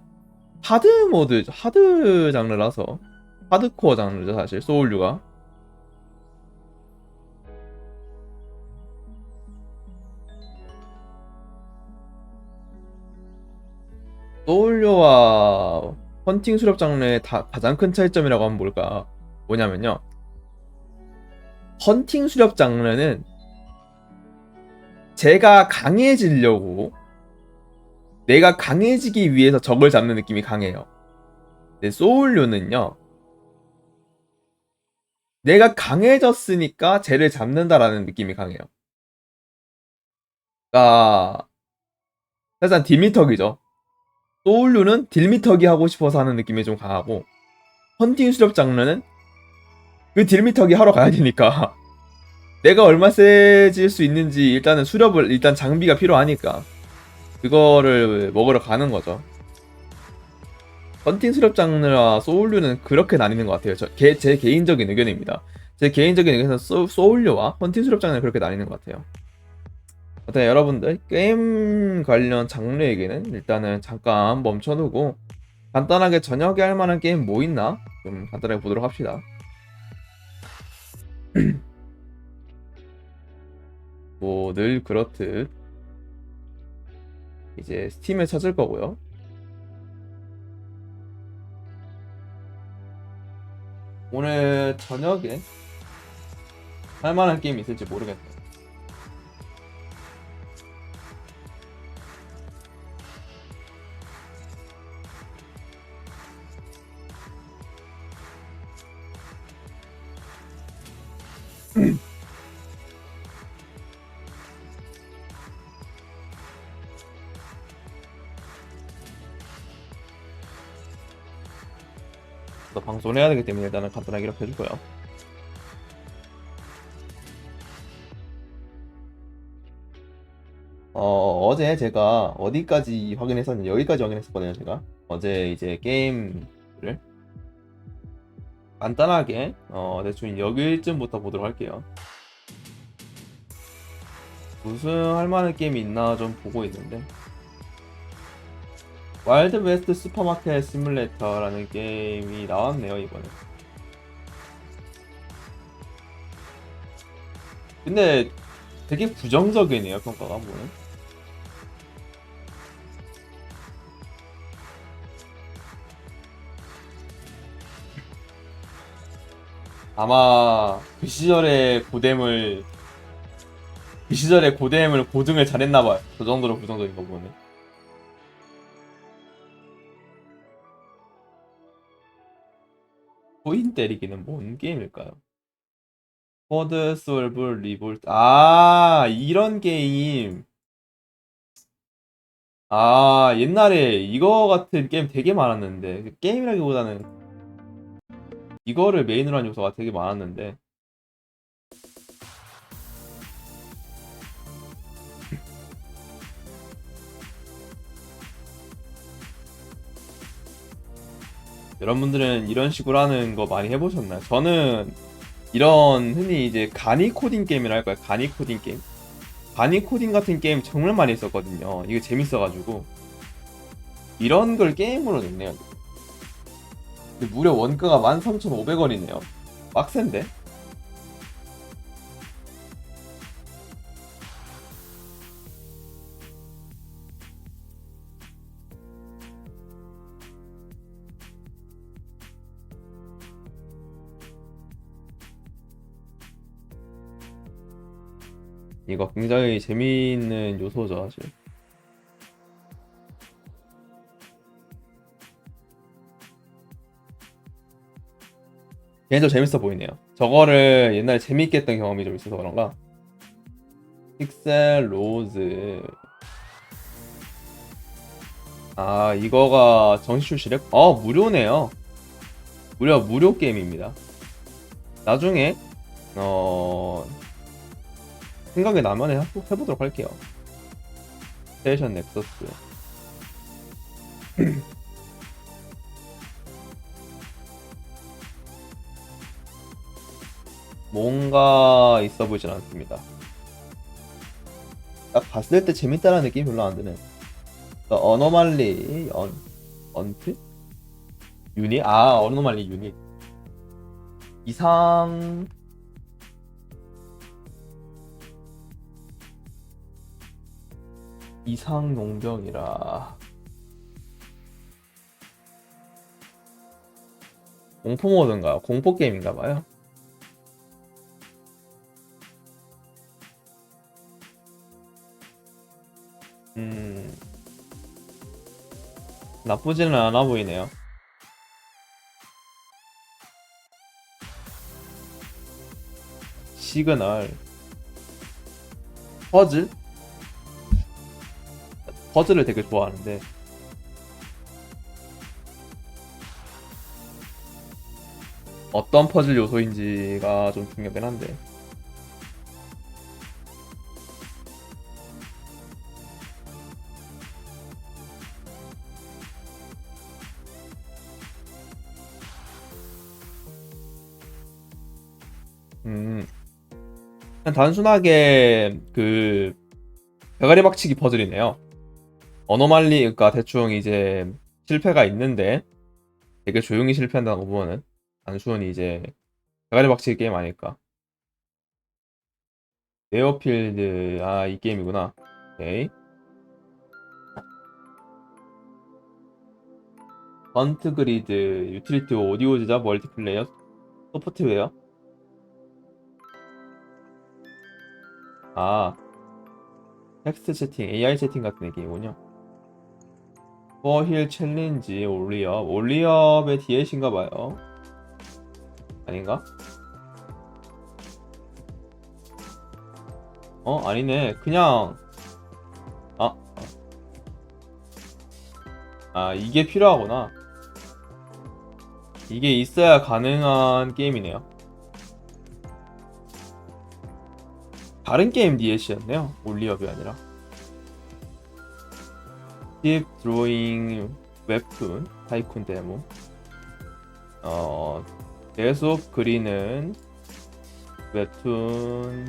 하드 장르라서 하드코어 장르죠 사실 소울류가. 소울류와 헌팅 수렵 장르의 가장 큰 차이점이라고 하면 뭐냐면요. 헌팅 수렵 장르는 제가 강해지려고 내가 강해지기 위해서 적을 잡는 느낌이 강해요. 근데 소울류는요. 내가 강해졌으니까 쟤를 잡는다라는 느낌이 강해요. 그러니까 사실 딜미터기죠. 소울류는 딜미터기 하고 싶어서 하는 느낌이 좀 강하고 헌팅 수렵 장르는 그 딜미터기 하러 가야 되니까 내가 얼마 세질 수 있는지 일단은 수렵을 일단 장비가 필요하니까 그거를 먹으러 가는 거죠. 헌팅 수렵 장르와 소울류는 그렇게 나뉘는 것 같아요. 제 개인적인 의견입니다. 제 개인적인 의견에서 소울류와 헌팅 수렵 장르는 그렇게 나뉘는 것 같아요. 어때 여러분들 게임 관련 장르 얘기는 일단은 잠깐 멈춰두고 간단하게 저녁에 할 만한 게임 뭐 있나 좀 간단하게 보도록 합시다. 뭐 늘 그렇듯 이제 스팀에 찾을 거고요. 오늘 저녁에 할 만한 게임 있을지 모르겠네. 또 방송을 해야 되기 때문에 일단은 간단하게 이렇게 해주고요. 어제 제가 어디까지 확인했었는지 여기까지 확인했었거든요. 제가 어제 이제 게임을 간단하게 대충 여기쯤부터 보도록 할게요. 무슨 할 만한 게임이 있나 좀 보고 있는데 와일드 웨스트 슈퍼마켓 시뮬레이터라는 게임이 나왔네요 이번에. 근데 되게 부정적이네요 평가가 보면. 아마 그 시절의 고됨을 고증을 잘했나봐요. 저 정도로 부정적인 거 보면. 코인 때리기는 뭔 게임일까요? 코드 솔브 리볼트. 아, 이런 게임. 아, 옛날에 이거 같은 게임 되게 많았는데. 게임이라기보다는 이거를 메인으로 한 요소가 되게 많았는데. 여러분들은 이런 식으로 하는 거 많이 해보셨나요? 저는 이런 흔히 이제 간이 코딩 게임이라 할까요? 간이 코딩 게임? 간이 코딩 같은 게임 정말 많이 했었거든요. 이게 재밌어가지고. 이런 걸 게임으로 냈네요. 근데 무려 원가가 13,500원이네요. 빡센데? 이거 굉장히 재미있는 요소죠, 사실. 개인적으로 재밌어 보이네요. 저거를 옛날에 재밌게 했던 경험이 좀 있어서 그런가. 픽셀 로즈. 아, 이거가 정식 출시래? 무료네요. 무료 게임입니다. 나중에 어 생각이 나면 해보도록 할게요. 스테이션 넥서스. 뭔가 있어 보이진 않습니다. 딱 봤을 때 재밌다는 느낌이 별로 안 드네. 어노말리 언트? 유닛? 어노말리 유닛. 이상 용병이라. 공포 모드인가? 공포 게임인가 봐요. 나쁘지는 않아 보이네요. 시그널. 퍼즐을 되게 좋아하는데 어떤 퍼즐 요소인지가 좀 중요하긴 한데. 그냥 단순하게 그 대가리 박치기 퍼즐이네요. 어노말리, 그러니까 대충 이제 실패가 있는데 되게 조용히 실패한다는 거 보면은 단순히 이제 대가리 박치기 게임 아닐까. 에어필드. 이 게임이구나. 오케이. 헌트 그리드, 유틸리티 오디오 제작, 멀티플레이어, 소프트웨어. 텍스트 채팅, AI 채팅 같은 게임이군요. 퍼힐 챌린지, 올리업의 DLC인가 봐요. 아닌가? 아니네. 그냥 아, 이게 필요하구나. 이게 있어야 가능한 게임이네요. 다른 게임 DLC였네요. 올리업이 아니라. 딥 드로잉 웹툰 타이쿤 데모. 계속 그리는 웹툰.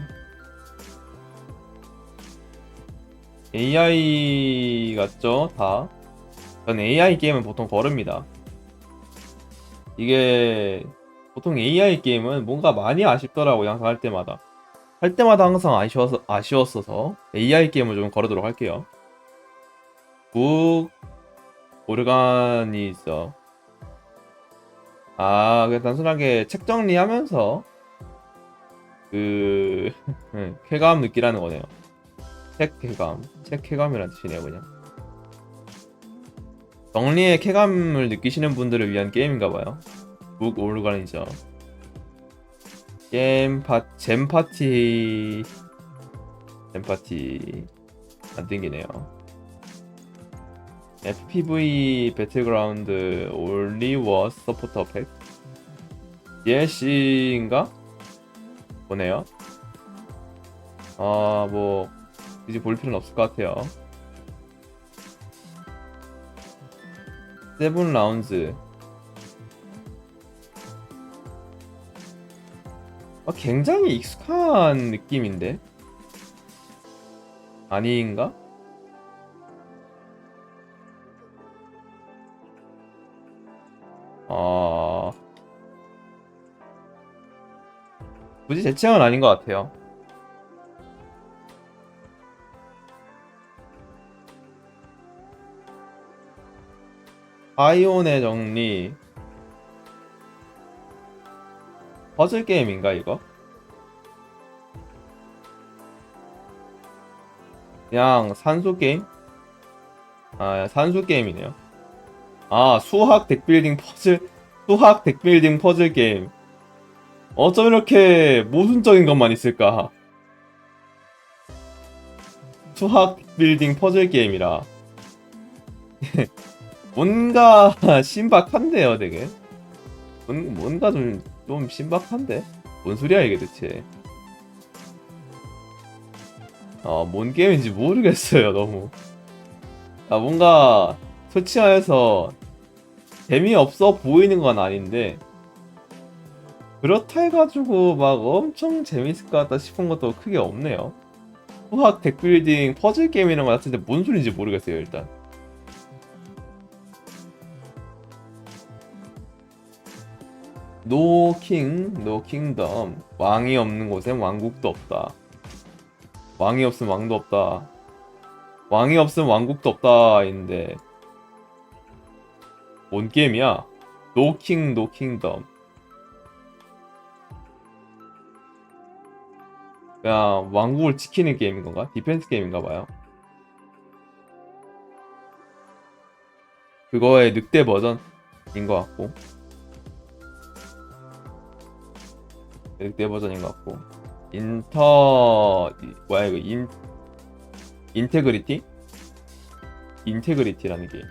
AI 같죠? 다. 전 AI 게임은 보통 거릅니다. 이게 보통 AI 게임은 뭔가 많이 아쉽더라고. 항상 할 때마다 항상 아쉬웠어서 AI 게임을 좀 거르도록 할게요. 북 오르가니저. 그냥 단순하게 책 정리하면서 그 쾌감 느끼라는 거네요. 책 쾌감이란 뜻이네요. 그냥 정리의 쾌감을 느끼시는 분들을 위한 게임인가봐요. 북 오르가니저. 잼파티 안 땡기네요. FPV 배틀그라운드 올리워스 서포터 팩 DLC인가? 보네요. 뭐 굳이 볼 필요는 없을 것 같아요. 세븐 라운즈. 굉장히 익숙한 느낌인데 아닌가? 굳이 제 취향은 아닌 것 같아요. 아이온의 정리. 퍼즐 게임인가 이거? 그냥 산수 게임? 아, 산수 게임이네요. 아, 수학 덱빌딩 퍼즐 게임. 어쩜 이렇게 모순적인 것만 있을까? 수학 덱빌딩 퍼즐 게임이라. 뭔가 신박한데요, 되게. 뭔가 좀 신박한데? 뭔 소리야, 이게 대체. 뭔 게임인지 모르겠어요, 너무. 뭔가, 솔직히 말해서, 재미없어 보이는 건 아닌데, 그렇다 해가지고 막 엄청 재밌을 것 같다 싶은 것도 크게 없네요. 수학 덱빌딩 퍼즐 게임이라는 거 같은데 뭔 소리인지 모르겠어요, 일단. 노 킹, 노 킹덤. 왕이 없는 곳엔 왕국도 없다. 왕이 없으면 왕도 없다. 왕이 없으면 왕국도 없다인데 뭔 게임이야? 노 킹, 노 킹덤. 그냥 왕국을 지키는 게임인 건가? 디펜스 게임인가 봐요. 그거의 늑대 버전인 것 같고, 늑대 버전인 것 같고. 뭐야 이거 인테그리티? 인테그리티라는 게임.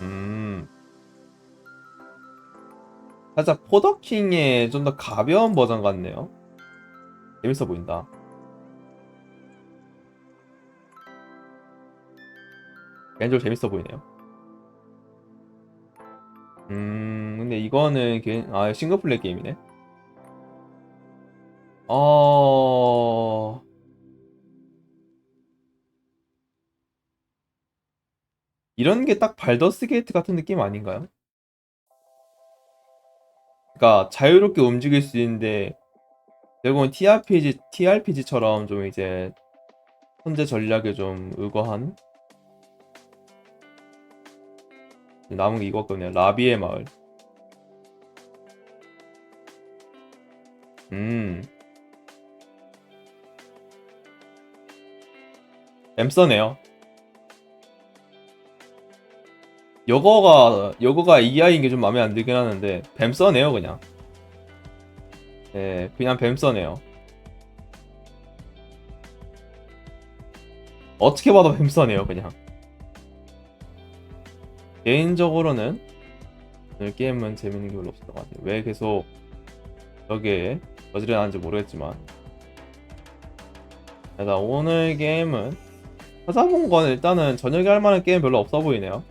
음, 살짝 포더킹의 좀 더 가벼운 버전 같네요. 재밌어 보인다. 개인적으로 재밌어 보이네요. 근데 이거는 싱글플레이 게임이네. 어, 이런 게 딱 발더스 게이트 같은 느낌 아닌가요? 그러니까 자유롭게 움직일 수 있는데 결국은 TRPG처럼 좀 이제 현재 전략에 좀 의거한 남은 게 이거거든요. 라비의 마을. 음, 엠서네요. 여거가 EI인 게 좀 마음에 안 들긴 하는데 뱀서네요 그냥. 예, 그냥 뱀서네요. 어떻게 봐도 뱀서네요 그냥. 개인적으로는 오늘 게임은 재밌는 게 별로 없었던 것 같아요. 왜 계속 저게 저지르는지 모르겠지만 일단 오늘 게임은 찾아본 건 일단은 저녁에 할 만한 게임 별로 없어 보이네요.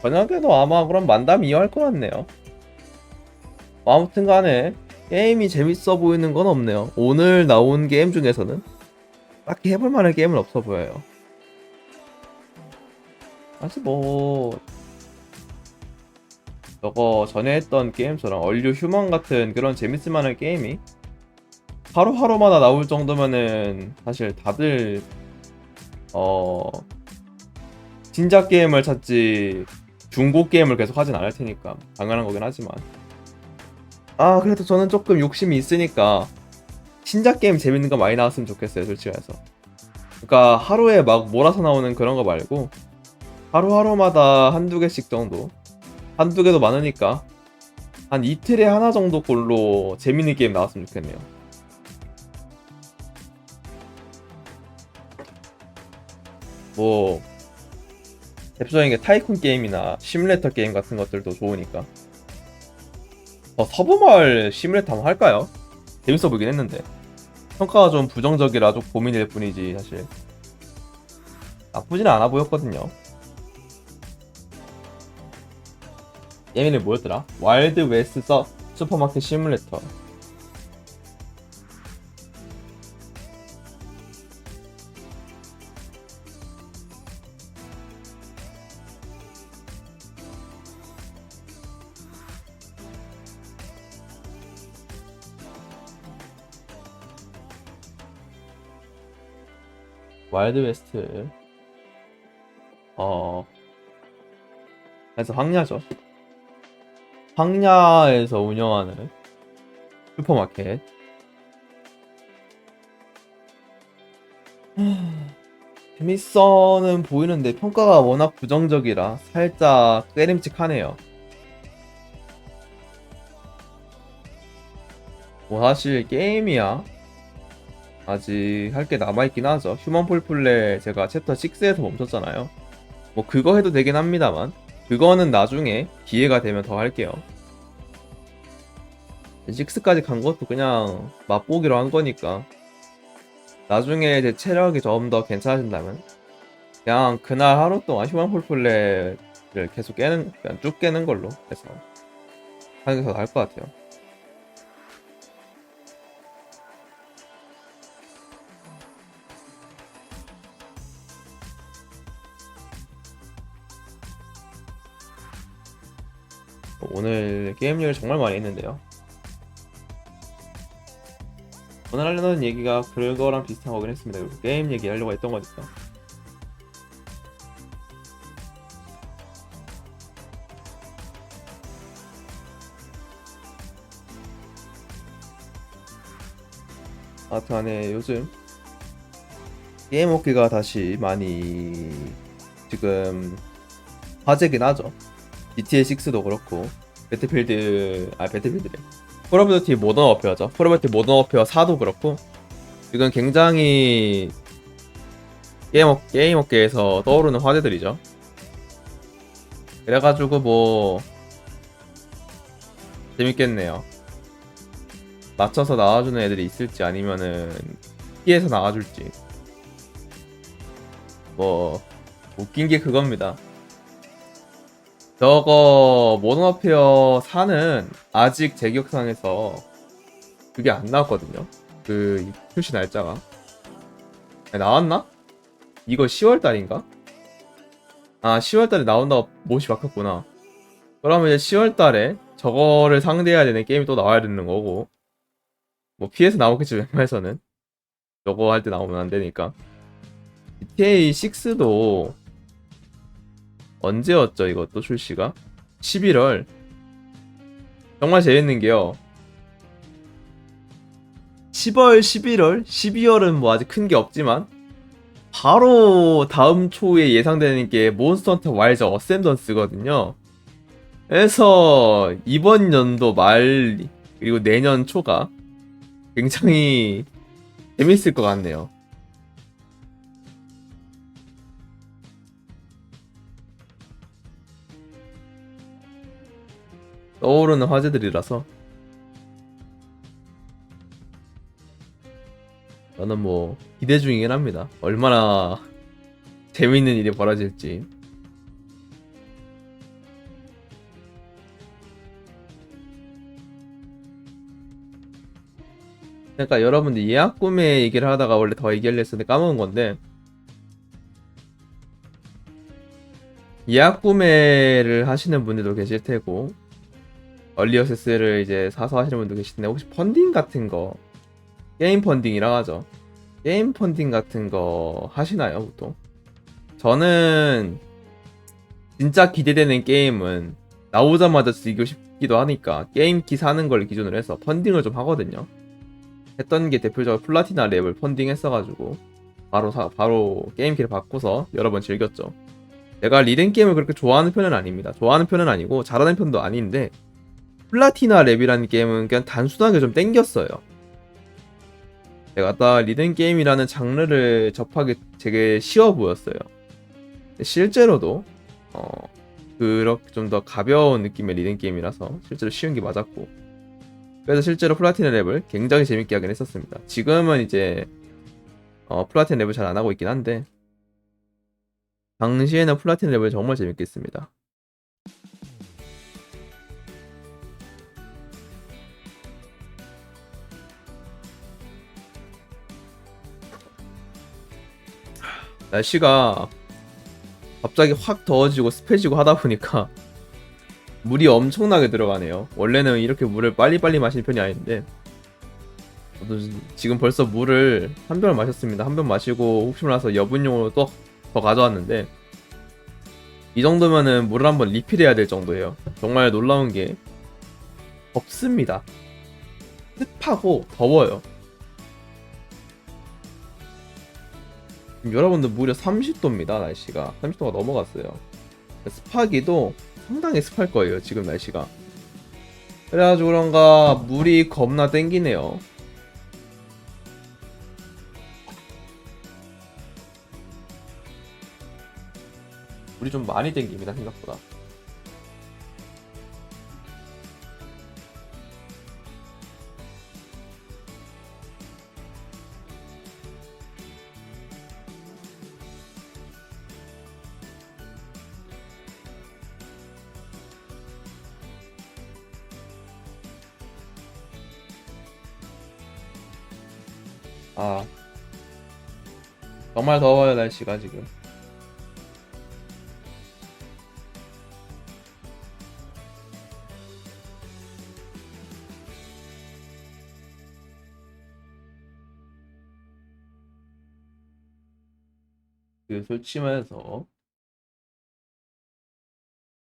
저녁에도 아마 그럼 만담 이어할 것 같네요. 아무튼 간에 게임이 재밌어 보이는 건 없네요. 오늘 나온 게임 중에서는 딱히 해볼 만한 게임은 없어 보여요. 사실 뭐 저거 전에 했던 게임처럼 얼류 휴먼 같은 그런 재밌을 만한 게임이 하루하루마다 나올 정도면은 사실 다들 어 진작 게임을 찾지 중고 게임을 계속 하진 않을 테니까 당연한 거긴 하지만 그래도 저는 조금 욕심이 있으니까 신작 게임 재밌는 거 많이 나왔으면 좋겠어요, 솔직히 해서. 그러니까 하루에 막 몰아서 나오는 그런 거 말고 하루하루마다 한두 개씩 정도, 한두 개도 많으니까 한 이틀에 하나 정도 꼴로 재밌는 게임 나왔으면 좋겠네요. 뭐 대표적인 게 타이쿤 게임이나 시뮬레이터 게임 같은 것들도 좋으니까. 서브마을 시뮬레이터 한번 할까요? 재밌어 보이긴 했는데 평가가 좀 부정적이라 좀 고민일 뿐이지 사실 나쁘지는 않아 보였거든요. 게임 이름이 뭐였더라? 와일드 웨스트 슈퍼마켓 시뮬레이터. 와일드 웨스트. 어 그래서 황야죠. 황야에서 운영하는 슈퍼마켓. 재밌어는 보이는데 평가가 워낙 부정적이라 살짝 깨림칙하네요. 뭐 사실 게임이야 아직 할 게 남아있긴 하죠. 휴먼 폴플레 제가 챕터 6에서 멈췄잖아요. 뭐 그거 해도 되긴 합니다만 그거는 나중에 기회가 되면 더 할게요. 6까지 간 것도 그냥 맛보기로 한 거니까 나중에 제 체력이 좀 더 괜찮아진다면 그냥 그날 하루 동안 휴먼 폴플레를 계속 깨는, 그냥 쭉 깨는 걸로 해서 하는 게 더 나을 것 같아요. 오늘 게임 얘기를 정말 많이 했는데요. 오늘 하려는 얘기가 그거랑 비슷한 거긴 했습니다. 그리고 게임 얘기 하려고 했던 거니까. 아무튼 요즘 게임 업계가 다시 많이 지금 화제긴 하죠. GTA 6도 그렇고 배틀필드래. 콜 오브 듀티 모던 워페어죠. 콜 오브 듀티 모던 워페어 4도 그렇고 지금 굉장히 게임 업계에서 떠오르는 화제들이죠. 그래가지고 뭐 재밌겠네요. 맞춰서 나와주는 애들이 있을지 아니면은 피해서 나와줄지. 뭐 웃긴 게 그겁니다. 저거 모던 워페어 4는 아직 제 기억상에서 그게 안 나왔거든요. 그 출시 날짜가 나왔나? 이거 10월달인가? 아 10월달에 나온다고 못이 박혔구나. 그러면 이제 10월달에 저거를 상대해야 되는 게임이 또 나와야 되는 거고 뭐 피해서 나오겠지 웬만해서는 저거 할 때 나오면 안 되니까. GTA 6도 언제였죠 이것도 출시가? 11월. 정말 재밌는 게요. 10월, 11월, 12월은 뭐 아직 큰 게 없지만 바로 다음 초에 예상되는 게 몬스터 헌터 와일드 어셈던스거든요. 그래서 이번 연도 말 그리고 내년 초가 굉장히 재밌을 것 같네요. 떠오르는 화제들이라서 저는 뭐 기대 중이긴 합니다. 얼마나 재밌는 일이 벌어질지. 그러니까 여러분들 예약 구매 얘기를 하다가 원래 더 얘기하려 했었는데 까먹은 건데 예약 구매를 하시는 분들도 계실 테고 얼리 어세스를 이제 사서 하시는 분도 계실 텐데 혹시 펀딩 같은 거 게임 펀딩이라고 하죠. 게임 펀딩 같은 거 하시나요 보통? 저는 진짜 기대되는 게임은 나오자마자 즐기고 싶기도 하니까 게임키 사는 걸 기준으로 해서 펀딩을 좀 하거든요. 했던 게 대표적으로 플라티나 랩을 펀딩 했어가지고 바로 게임키를 바꿔서 여러 번 즐겼죠. 내가 리듬 게임을 그렇게 좋아하는 편은 아닙니다. 좋아하는 편은 아니고 잘하는 편도 아닌데 플라티나 랩이라는 게임은 그냥 단순하게 좀 땡겼어요. 내가 딱 리듬 게임이라는 장르를 접하기 되게 쉬워 보였어요. 실제로도 그렇게 좀 더 가벼운 느낌의 리듬 게임이라서 실제로 쉬운 게 맞았고 그래서 실제로 플라티나 랩을 굉장히 재밌게 하긴 했었습니다. 지금은 이제 플라티나 랩을 잘 안 하고 있긴 한데 당시에는 플라티나 랩을 정말 재밌게 했습니다. 날씨가 갑자기 확 더워지고 습해지고 하다 보니까 물이 엄청나게 들어가네요. 원래는 이렇게 물을 빨리빨리 마시는 편이 아닌데 저도 지금 벌써 물을 한 병을 마셨습니다. 한 병 마시고 혹시 몰라서 여분용으로 또 더 가져왔는데 이 정도면은 물을 한번 리필해야 될 정도예요. 정말 놀라운 게 덥습니다. 습하고 더워요. 여러분들 무려 30도입니다. 날씨가 30도가 넘어갔어요. 습하기도 상당히 습할 거예요. 지금 날씨가. 그래가지고 그런가 물이 겁나 땡기네요. 물이 좀 많이 땡깁니다. 생각보다. 아, 정말 더워요. 날씨가 지금. 그 솔직히말해서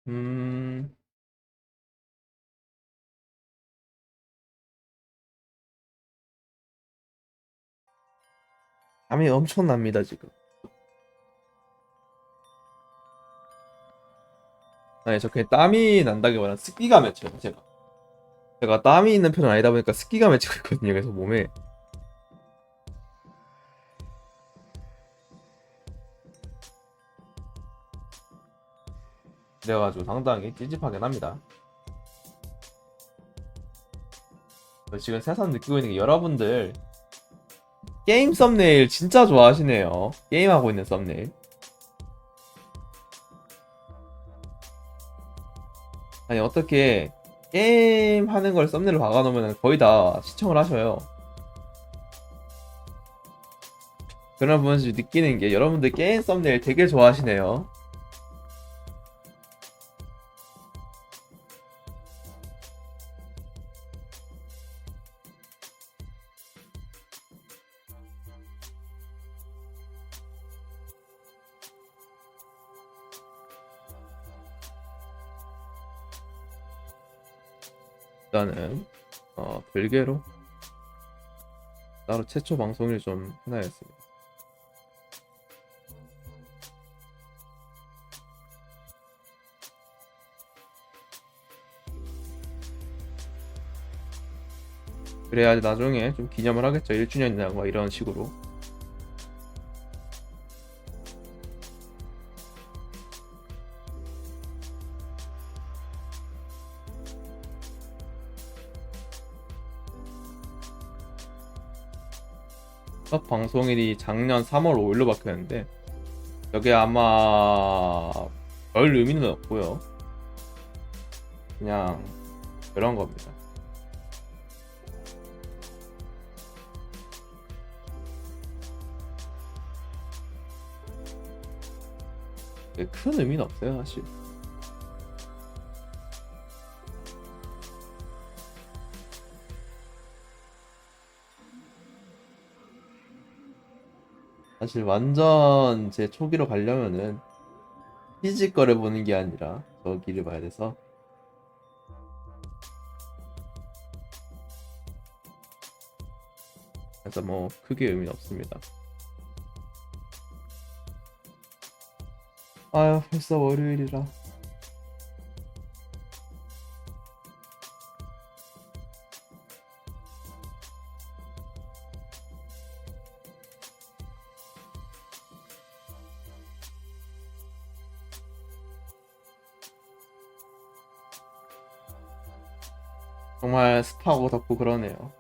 음 땀이 엄청납니다 지금. 아니 저 그냥 땀이 난다기보다는 습기가 맺혀요. 제가 땀이 있는 편은 아니다 보니까 습기가 맺히고 있거든요. 그래서 몸에. 그래가지고 상당히 찝찝하긴 합니다. 지금 새삼 느끼고 있는 게 여러분들 게임 썸네일 진짜 좋아하시네요. 게임하고 있는 썸네일. 아니 어떻게 게임 하는 걸 썸네일로 박아놓으면 거의 다 시청을 하셔요. 그런 분들이 느끼는 게 여러분들 게임 썸네일 되게 좋아하시네요. 일단은 별개로 따로 최초 방송일 좀 해놔야겠습니다. 그래야지 나중에 좀 기념을 하겠죠. 1주년이나 뭐 이런 식으로. 첫 방송일이 작년 3월 5일로 박혔는데 여기 아마 별 의미는 없고요. 그냥 그런 겁니다. 큰 의미는 없어요, 사실. 사실 완전 제 초기로 가려면은 피지 거를 보는 게 아니라 저기를 봐야 돼서 그래서 뭐 크게 의미는 없습니다. 아유 벌써 월요일이라. 정말 습하고 덥고 그러네요.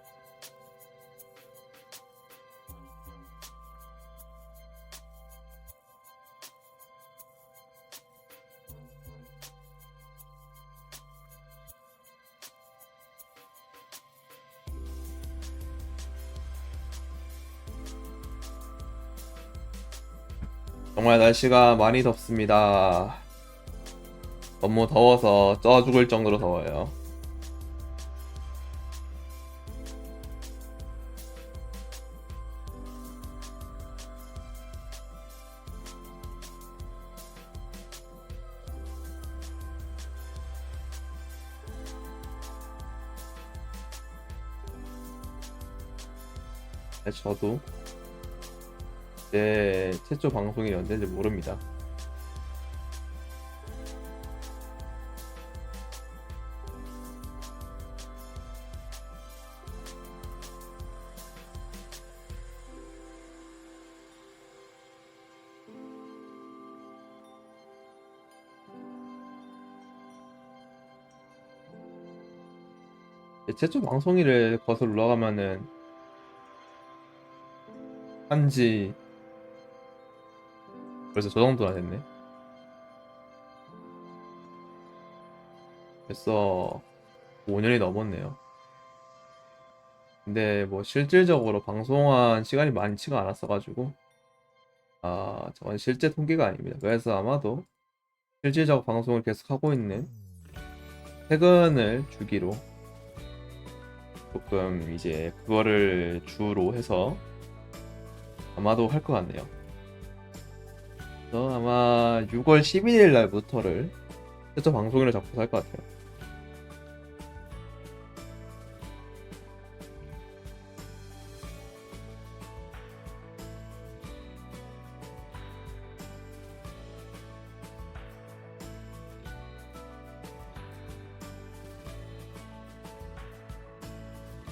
정말 날씨가 많이 덥습니다. 너무 더워서 쪄 죽을 정도로 더워요. 저도 제 최초 방송이 언제인지 모릅니다. 제 최초 방송일을 거슬러 올라가면은 한지 벌써 저 정도나 됐네. 벌써 5년이 넘었네요. 근데 뭐 실질적으로 방송한 시간이 많지가 않았어가지고 저건 실제 통계가 아닙니다. 그래서 아마도 실질적 방송을 계속 하고 있는 최근을 주기로 조금 이제 그거를 주로 해서 아마도 할 것 같네요. 그래서 아마 6월 11일 날부터를 최초 방송일을 잡고 할 것 같아요.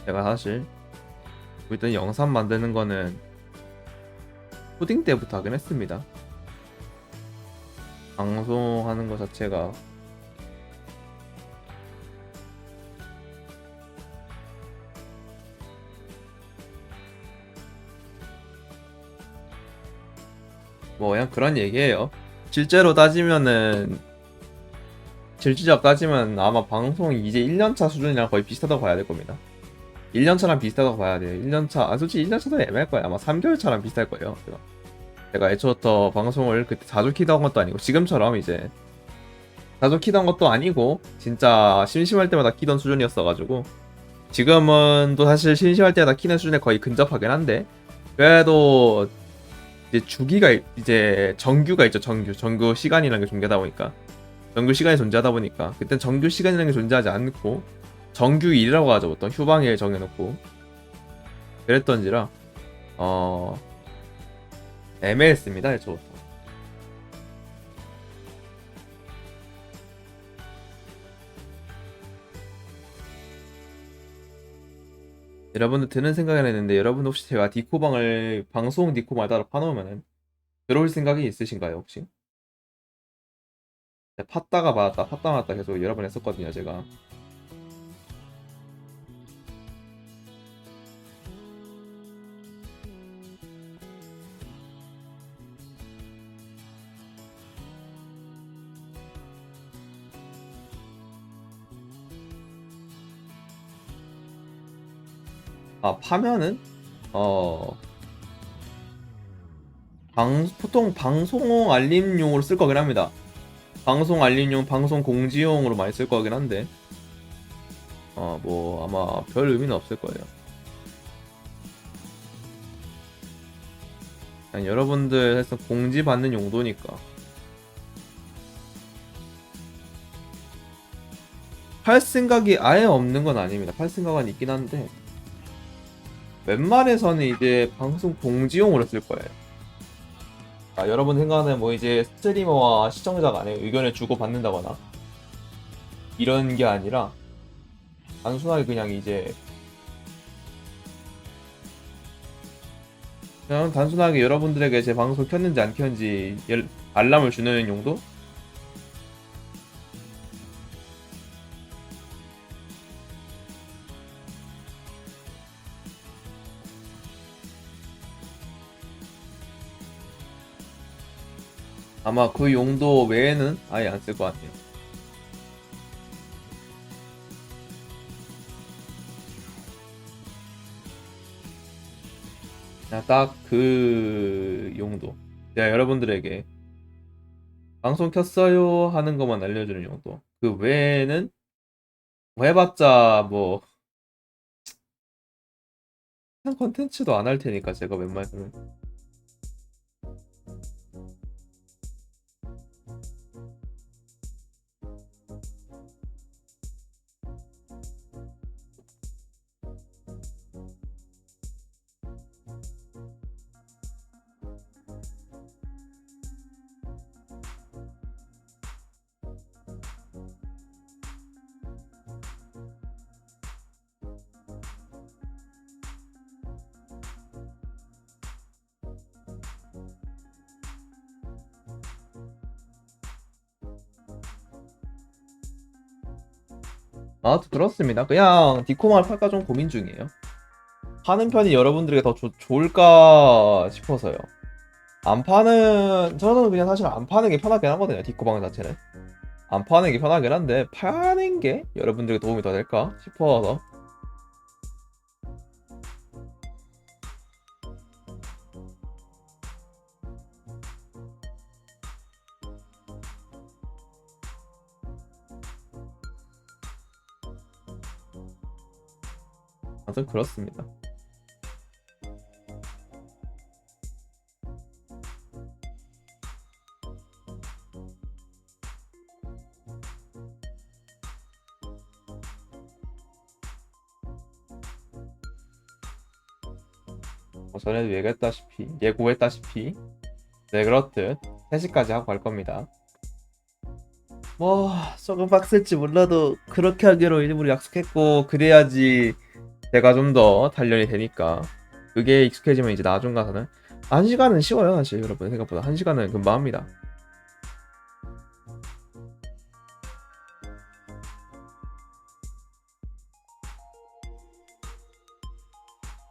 제가 사실 일단 영상 만드는 거는 초딩 때부터 하긴 했습니다. 방송하는 거 자체가 뭐 그냥 그런 얘기예요. 실제로 따지면은 실질적 따지면 아마 방송이 이제 1년차 수준이랑 거의 비슷하다고 봐야 될 겁니다. 1년차랑 비슷하다고 봐야 돼요. 1년차, 솔직히 1년차도 애매할 거예요. 아마 3개월차랑 비슷할 거예요. 제가 애초부터 방송을 그때 자주 키던 것도 아니고, 지금처럼 이제 자주 키던 것도 아니고, 진짜 심심할 때마다 키던 수준이었어가지고, 지금은 또 사실 심심할 때마다 키는 수준에 거의 근접하긴 한데, 그래도 이제 주기가, 이제 정규가 있죠. 정규 시간이라는 게 존재하다 보니까. 정규 시간이 존재하다 보니까, 그땐 정규 시간이라는 게 존재하지 않고, 정규일이라고 하죠. 보통 휴방일 정해놓고 그랬던지라 애매했습니다. 애초부터. 여러분들 드는 생각이 했는데, 여러분 혹시 제가 디코방을 방송 디코마다 파놓으면 들어올 생각이 있으신가요 혹시? 네, 팠다가 받았다 팠다 받았다 계속 여러 번 했었거든요 제가. 파면은 어 보통 방송 알림용으로 쓸 거긴 합니다. 방송 알림용, 방송 공지용으로 많이 쓸 거긴 한데 뭐 아마 별 의미는 없을 거예요. 그냥 여러분들 해서 공지 받는 용도니까. 팔 생각이 아예 없는 건 아닙니다. 팔 생각은 있긴 한데 웬만해서는 이제 방송 공지용으로 쓸 거예요. 여러분 생각하는 뭐 이제 스트리머와 시청자 간의 의견을 주고 받는다거나 이런 게 아니라 단순하게 그냥 이제 그냥 단순하게 여러분들에게 제 방송 켰는지 안 켰는지 알람을 주는 용도? 아마 그 용도 외에는 아예 안 쓸 것 같아요. 그냥 딱 그 용도. 제가 여러분들에게 방송 켰어요 하는 것만 알려주는 용도. 그 외에는 뭐 해봤자 뭐 한 컨텐츠도 안 할 테니까 제가 웬만하면. 아, 그렇습니다. 그냥 디코마를 팔까 좀 고민 중이에요. 파는 편이 여러분들에게 더 좋을까 싶어서요. 안 파는, 저는 그냥 사실 안 파는 게 편하긴 하거든요. 디코방 자체는. 안 파는 게 편하긴 한데, 파는 게 여러분들에게 도움이 더 될까 싶어서. 아무튼 그렇습니다. 전에도 예고했다시피, 네, 그렇듯 3시까지 하고 갈 겁니다. 뭐, 조금 빡셀지 몰라도 그렇게 하기로 일부러 약속했고, 그래야지 제가 좀 더 단련이 되니까. 그게 익숙해지면 이제 나중 가서는 1시간은 쉬워요, 사실 여러분. 생각보다 1시간은 금방 합니다.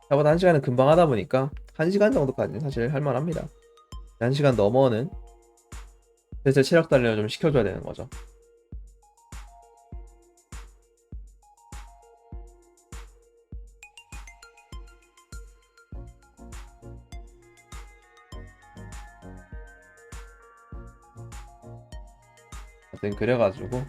생각보다 1시간은 금방 하다 보니까 1시간 정도까지는 사실 할만합니다. 1시간 넘어는 슬슬 체력 단련을 좀 시켜줘야 되는 거죠. 하여튼 그래가지고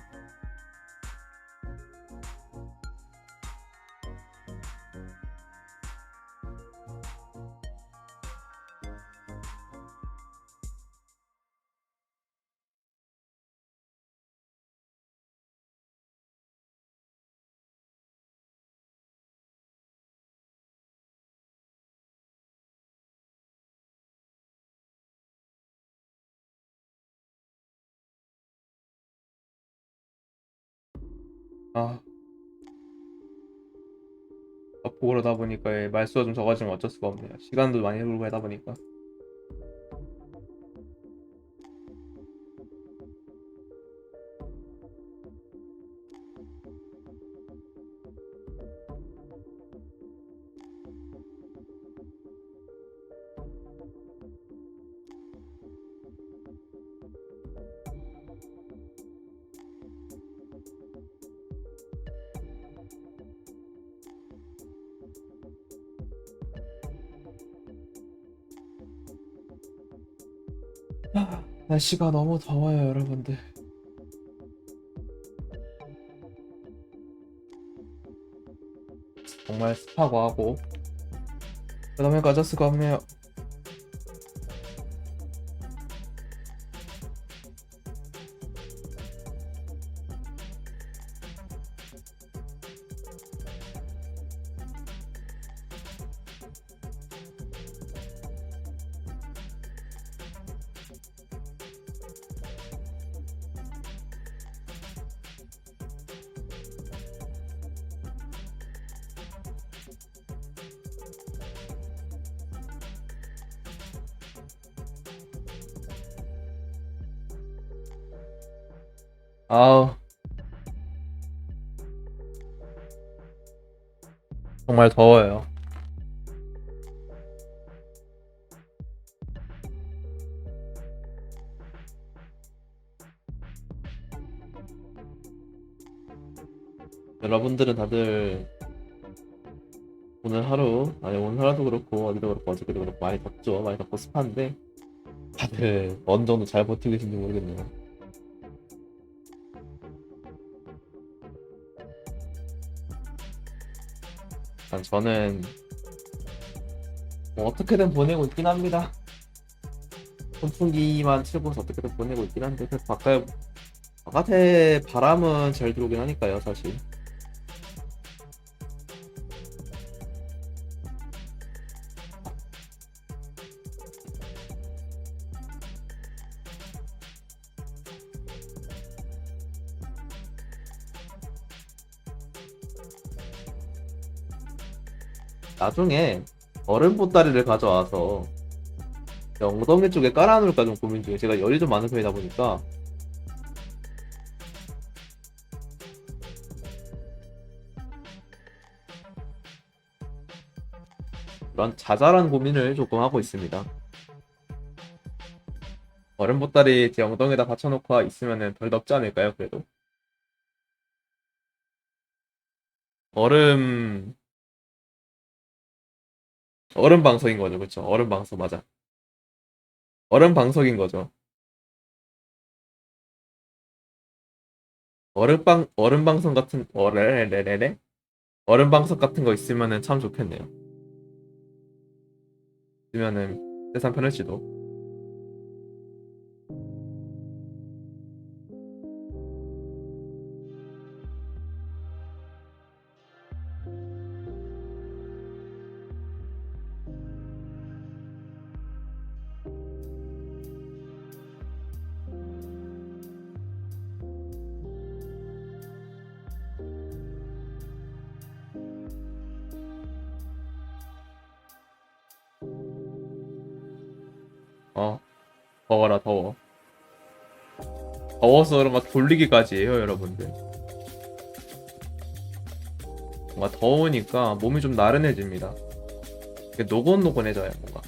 아, 보고 그러다 보니까 말수가 좀 적어지면 어쩔 수가 없네요. 시간도 많이 흐르고 하다 보니까. 날씨가 너무 더워요, 여러분들. 정말 습하고 하고 그다음에 어쩔 수가 없네요. 아우, 정말 더워요. 여러분들은 다들 오늘 하루, 아니 오늘 하루도 그렇고 어제도 그렇고 어저께도 그렇고 많이 덥죠. 많이 덥고 습한데 다들 어느 정도 잘 버티고 계신지 모르겠네요. 일단 저는 뭐 어떻게든 보내고 있긴 합니다. 선풍기만 틀고서 어떻게든 보내고 있긴 한데 그 바깥에 바람은 잘 들어오긴 하니까요, 사실. 나중에 얼음 보따리를 가져와서 엉덩이 쪽에 깔아놓을까 좀 고민 중이에요. 제가 열이 좀 많은 편이다 보니까 그런 자잘한 고민을 조금 하고 있습니다. 얼음 보따리 제 엉덩이에다 받쳐놓고 있으면은 덜 덥지 않을까요? 그래도 얼음 얼음 방석인 거죠, 그렇죠? 얼음 방석 맞아. 얼음 방석인 거죠. 얼음 방석 같은 어레레레레 얼음 방석 같은 거 있으면은 참 좋겠네요. 있으면은 세상 편할지도. 어, 더워라 더워. 더워서 그런가 돌리기까지 해요, 여러분들. 뭔가 더우니까 몸이 좀 나른해집니다. 이게 노곤노곤해져요, 뭔가.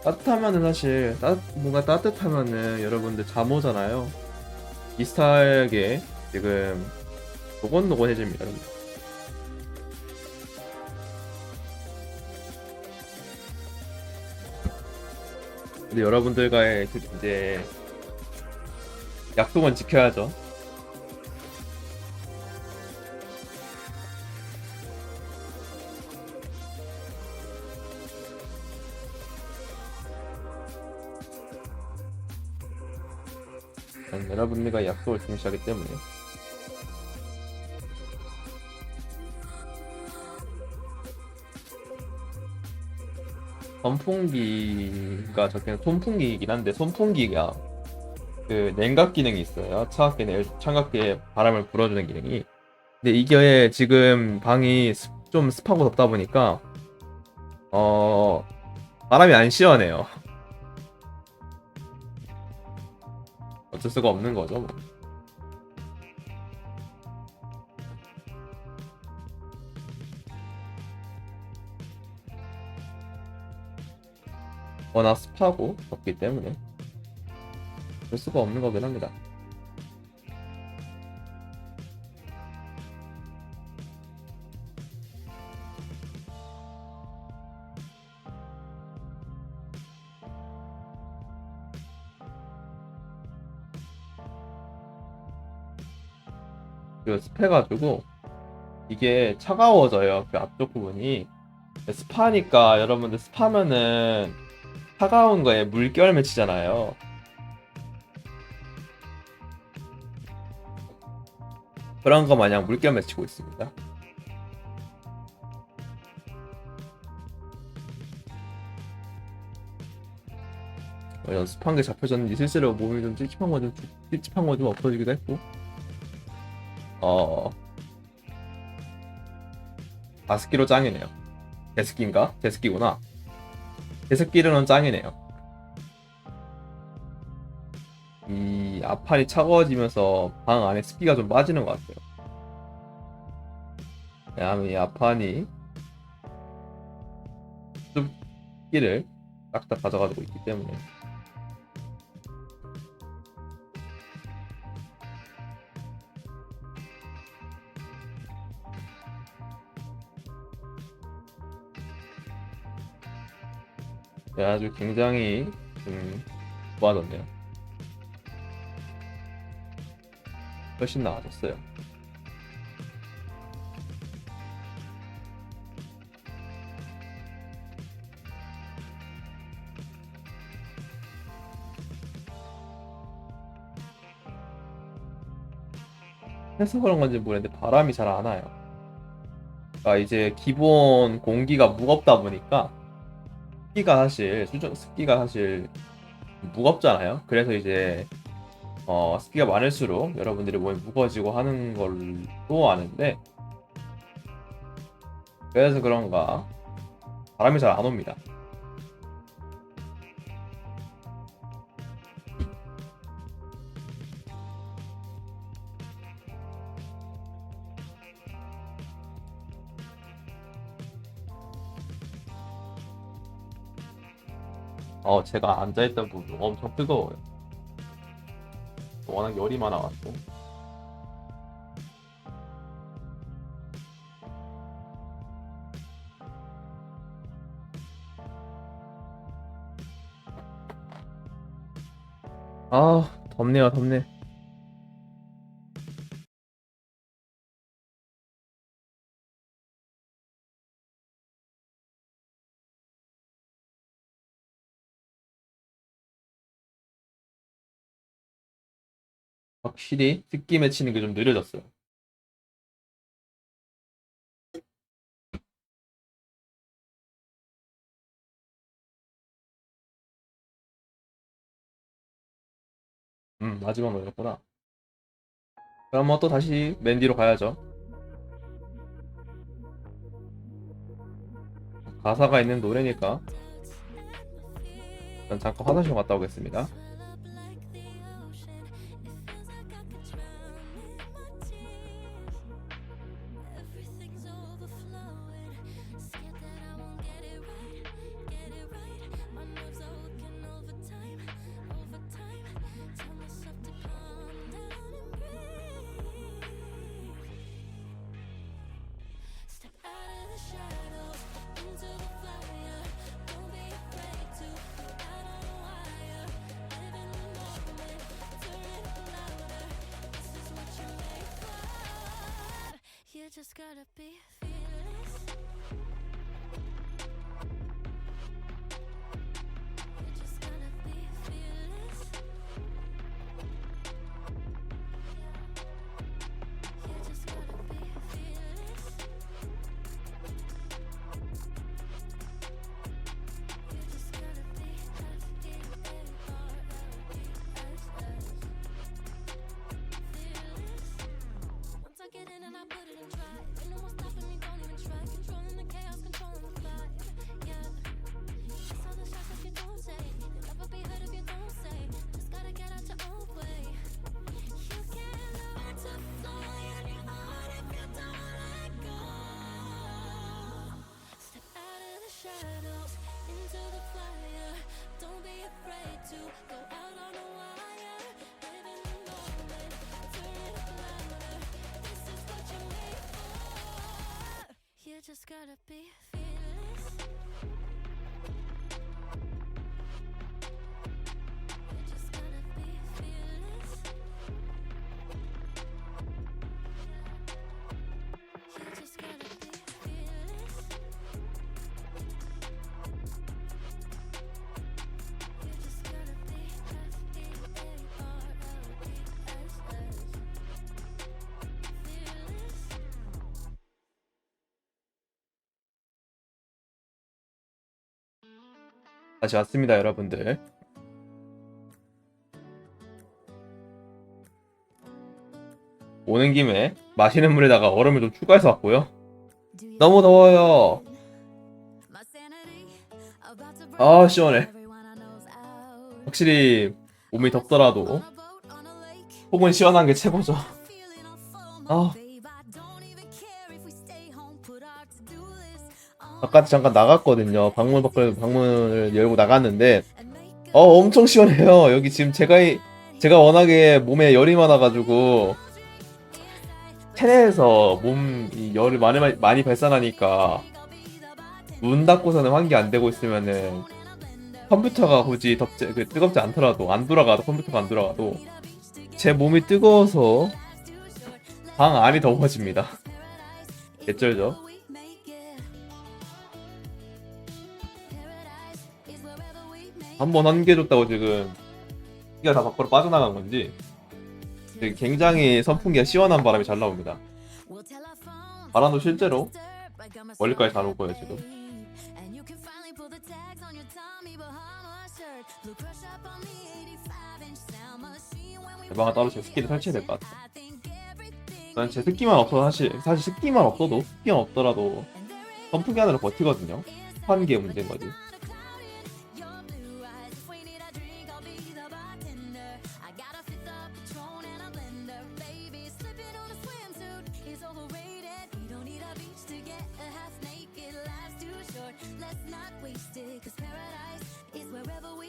따뜻하면은 사실 뭔가 따뜻하면은 여러분들 잠 오잖아요. 비슷하게 지금 노곤노곤해집니다. 근데 여러분들과의 이제 약속은 지켜야죠. 여러분들과 약속을 중시하기 때문에. 선풍기가 적혀있는 손풍기이긴 한데 손풍기가 그 냉각 기능이 있어요. 차갑게 바람을 불어주는 기능이. 근데 이게 지금 방이 좀 습하고 덥다 보니까 어 바람이 안 시원해요. 어쩔 수가 없는 거죠, 뭐. 워낙 습하고 덥기 때문에 어쩔 수가 없는 거긴 합니다. 그 습해가지고 이게 차가워져요. 그 앞쪽 부분이. 습하니까 여러분들 습하면은 차가운 거에 물결 맺히잖아요. 그런 거 마냥 물결 맺히고 있습니다. 연습한 게 잡혀졌는지 실제로 몸이 좀 찝찝한 거 좀 없어지기도 했고. 어 가습기로 짱이네요. 제습기인가? 제습기구나. 제습기로는 짱이네요. 이 앞판이 차가워지면서 방 안에 습기가 좀 빠지는 것 같아요. 왜냐하면 이 앞판이 습기를 딱딱 가져가지고 있기 때문에. 네, 아주 굉장히 좋아졌네요. 훨씬 나아졌어요. 해서 그런 건지 모르겠는데 바람이 잘 안 와요. 그러니까 이제 기본 공기가 무겁다 보니까 습기가 사실 무겁잖아요. 그래서 이제 습기가 많을수록 여러분들이 몸이 무거워지고 하는 걸로 아는데, 그래서 그런가 바람이 잘 안 옵니다. 제가 앉아있던 부분 엄청 뜨거워요. 워낙 열이 많아가지고. 덥네요, 덥네. 확실히 습기 맺히는 게 좀 느려졌어요. 마지막 노래였구나. 그럼 뭐 또 다시 맨 뒤로 가야죠. 가사가 있는 노래니까. 일단 잠깐 화장실 갔다 오겠습니다. You just gotta be fearless. You just gotta be fearless. You just gotta be fearless. You just gotta be fearless. Once I get in and I put it in drive, ain't no more stopping me, don't even try. Controlling the chaos, controlling the vibe. Yeah, that's all the shots that you don't say. You'll never be heard if you don't say. Just gotta get out your own way. You can't learn to fly on your own if you don't let go. Step out of the shadows, into the fire. Don't be afraid to go out on a wire. Live in the moment, turn it up louder. This is what you're made for. You just gotta be fearless. You just gotta be fearless. You just gotta be fearless. You just gotta be fearless. 다시 왔습니다, 여러분들. 오는 김에 마시는 물에다가 얼음을 좀 추가해서 왔고요. 너무 더워요. 시원해. 확실히 몸이 덥더라도 혹은 시원한 게 최고죠. 바깥에 잠깐 나갔거든요. 방문을 열고 나갔는데 엄청 시원해요. 여기 지금 제가 워낙에 몸에 열이 많아가지고 체내에서 몸이 열을 많이 발산하니까 문 닫고서는 환기 안 되고 있으면은 컴퓨터가 굳이 뜨겁지 않더라도 컴퓨터가 안 돌아가도 제 몸이 뜨거워서 방 안이 더워집니다. 개쩔죠? 한번 환기해줬다고 지금 기가 다 밖으로 빠져나간 건지 굉장히 선풍기가 시원한 바람이 잘 나옵니다. 바람도 실제로 멀리까지 잘 오고요 지금. 대방을 따로 제 스킬을 설치해야 될 것 같아요. 난 제 습기만 없어도 사실 습기만 없더라도 선풍기 안으로 버티거든요. 환기의 문제인 거지. Let's not waste it, 'cause paradise is wherever we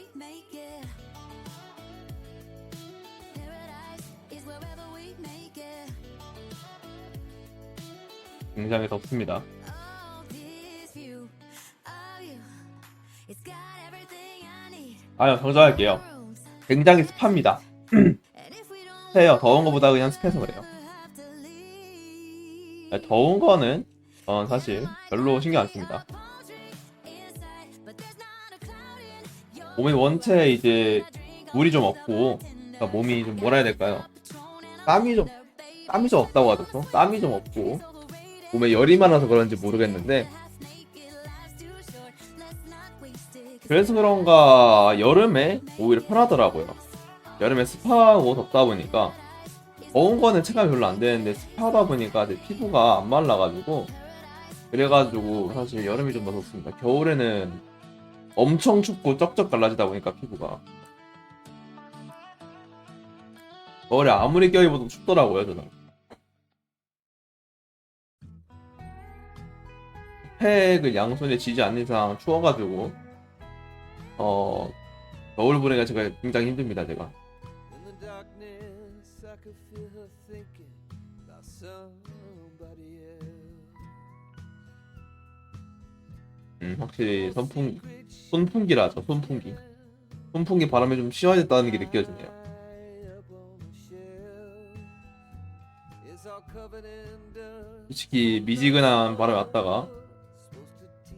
굉장히 덥습니다. 아유, 정정할게요. 굉장히 습합니다. 습해요. 더운 거보다 그냥 습해서 그래요. 더운 거는 사실 별로 신경 안 씁니다. 몸이 원체 이제 물이 좀 없고, 그러니까 몸이 좀 뭐라 해야 될까요? 땀이 좀 없다고 하죠. 땀이 좀 없고 몸에 열이 많아서 그런지 모르겠는데, 그래서 그런가 여름에 오히려 편하더라고요. 여름에 습하고 덥다 보니까 더운 거는 체감이 별로 안 되는데 습하다 보니까 제 피부가 안 말라가지고, 그래가지고 사실 여름이 좀 더 좋습니다. 겨울에는 엄청 춥고 쩍쩍 갈라지다 보니까 피부가, 겨울에 아무리 껴입어도 춥더라고요 저는. 팩을 양손에 쥐지 않는 이상 추워가지고 겨울 보내기가 제가 굉장히 힘듭니다 제가. In the darkness, I could feel her thinking about somebody else. 확실히 손풍기라죠. 손풍기 바람이 좀 시원해졌다는 게 느껴지네요. 솔직히 미지근한 바람이 왔다가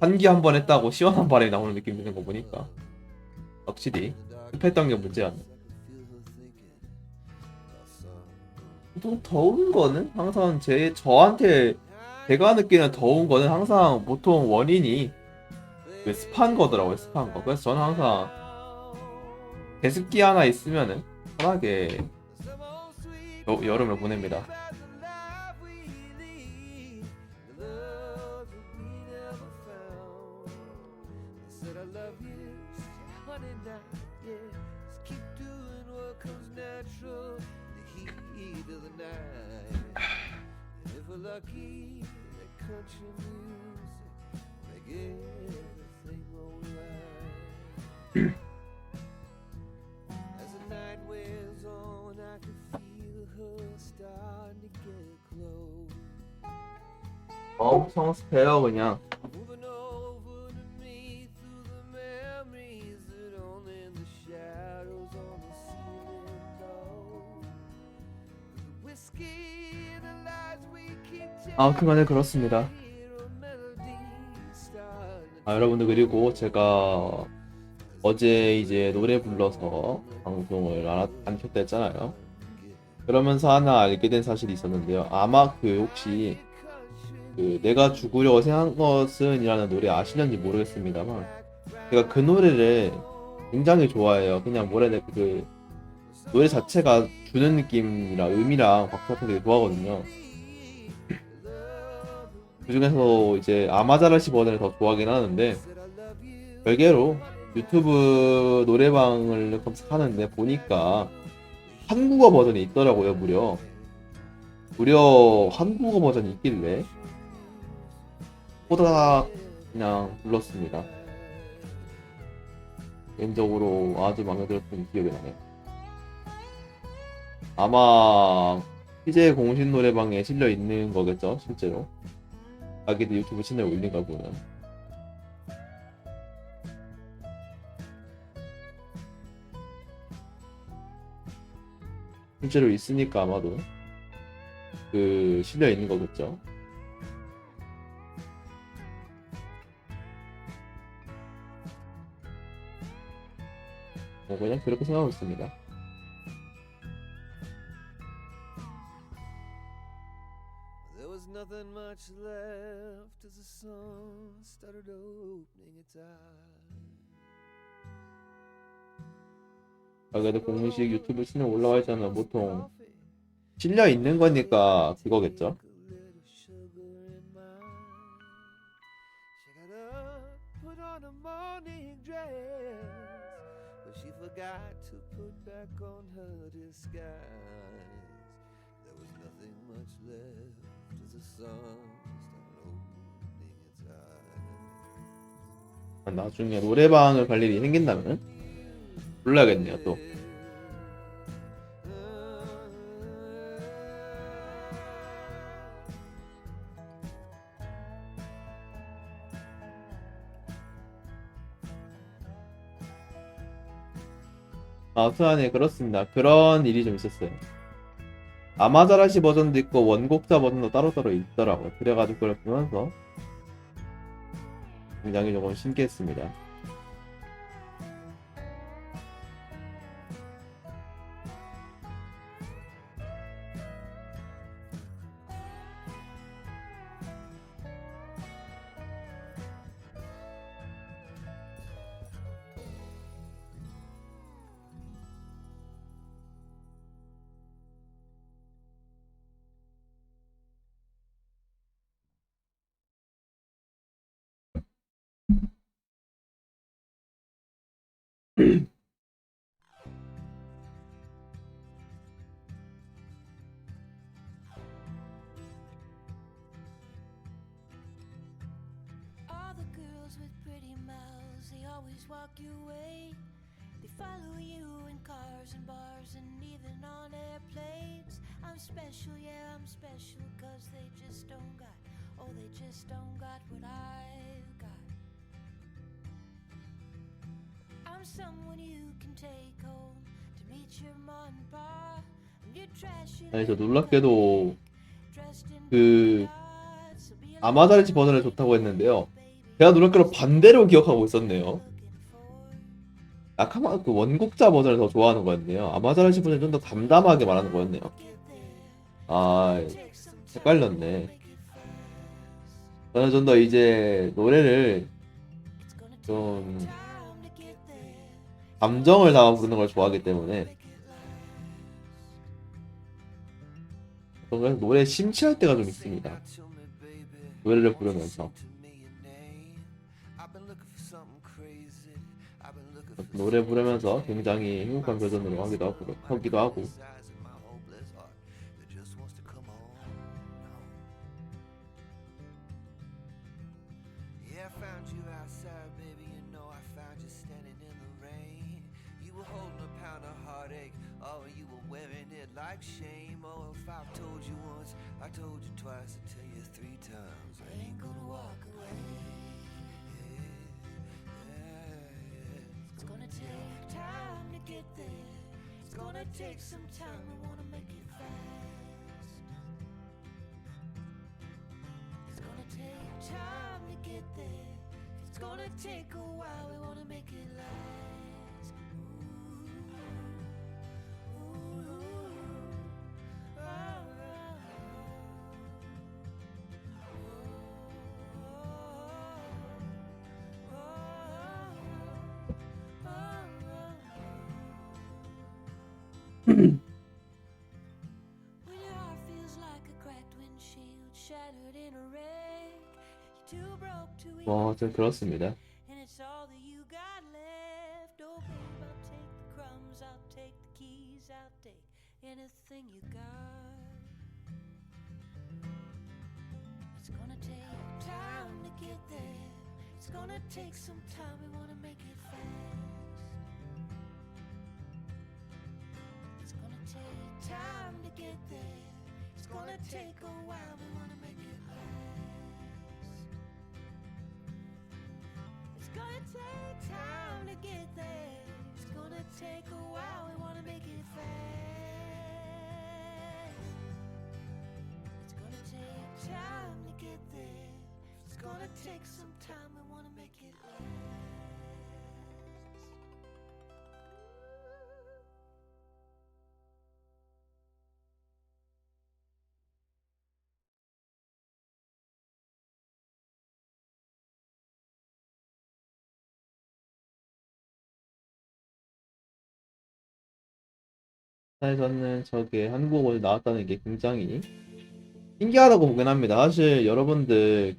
환기 한 번 했다고 시원한 바람이 나오는 느낌 드는 거 보니까 확실히 습했던 게 문제였네. 또 더운 거는 항상 저한테 제가 느끼는 더운 거는 항상 보통 원인이 그 습한 거더라고요. 습한 거. 그래서 저는 항상 제습기 하나 있으면은 편하게 여름을 보냅니다. Lucky that country music make everything alright. As the night wears on, I can feel her starting to get close. 엄청 습해요 그냥. Moving over to me through the memories that only the shadows on the ceiling know. The whiskey, the lies we keep 그만해 그렇습니다. 여러분들, 그리고 제가 어제 이제 노래 불러서 방송을 안 켰다 했잖아요. 그러면서 하나 알게 된 사실이 있었는데요. 아마 혹시 내가 죽으려고 생각한 것은 이라는 노래 아시는지 모르겠습니다만, 제가 그 노래를 굉장히 좋아해요. 그냥 뭐라 해야 돼, 노래 자체가 주는 느낌이랑 음이랑 박수 같은 거 되게 좋아하거든요. 그 중에서 이제 아마자라시 버전을 더 좋아하긴 하는데, 별개로 유튜브 노래방을 검색하는데 보니까 한국어 버전이 있더라고요. 무려 한국어 버전이 있길래 호다닥 그냥 불렀습니다. 개인적으로 아주 마음에 들었던 기억이 나네요. 아마 CJ 공식 노래방에 실려 있는 거겠죠, 실제로. 자기들 유튜브 채널 올린 거 보면. 실제로 있으니까 아마도 실려 있는 거겠죠. 그냥 그렇게 생각하고 있습니다. There was nothing much left as the sun started opening its eyes. 그래도 공식 유튜브 채널 올라와 있잖아. 보통 실려 있는 거니까 그거겠죠. She forgot to put back on her disguise. There was nothing much left as the sun started opening its eyes. 나중에 노래방을 갈 일이 생긴다면 불러야겠네요 또. 아, 투아네 그렇습니다. 그런 일이 좀 있었어요. 아마자라시 버전도 있고 원곡자 버전도 따로따로 있더라고요. 그래가지고 그걸 보면서 굉장히 조금 신기했습니다. All the girls with pretty mouths, they always walk your way. They follow you in cars and bars and even on airplanes. I'm special, yeah, I'm special, cause they just don't got, oh, they just don't got what I've got. I'm someone you can take home to meet your mom and pa. And you're trashing 아니 저 놀랍게도 dressed in 그 blood, so be a 아마자라시 버전을 좋다고 했는데요. 제가 놀랍게도 반대로 기억하고 있었네요. 아카마 그 원곡자 버전을 더 좋아하는 거였네요. 아마자라시 버전이 좀 더 담담하게 말하는 거였네요. 아, 헷갈렸네. 저는 좀 더 이제 노래를 좀 감정을 담아 부르는 걸 좋아하기 때문에 그런 노래에 심취할 때가 좀 있습니다. 노래를 부르면서 노래 부르면서 굉장히 행복한 표정으로 하기도 하고 Yeah, I found you outside, baby. You know I found you standing in the rain. You were holding a pound of heartache. Oh, you were wearing it like shame. Oh, if I've told you once, I told you twice, I tell you 3 times. I ain't gonna walk away. It's gonna take time to get there. It's gonna take some time. We wanna make it fast. It's gonna take time to get there. It's gonna take a while. We wanna make it last. Ooh, ooh, When your heart feels like a cracked windshield, shattered in a wreck, you're too broke to eat, 뭐 좀 그렇습니다. and it's all that you got left. Oh, babe, I'll take the crumbs, I'll take the keys, I'll take anything you got. It's gonna take time to get there. It's gonna take some time. We wanna make it fast. It's gonna take time to get there. It's gonna take a while. We wanna make it last. It's gonna take time to get there. It's gonna take a while. We wanna make it fast. It's gonna take time to get there. It's gonna take some time. We wanna make it last. 사실 저는 저게 한국어에 나왔다는 게 굉장히 신기하다고 보긴 합니다. 사실 여러분들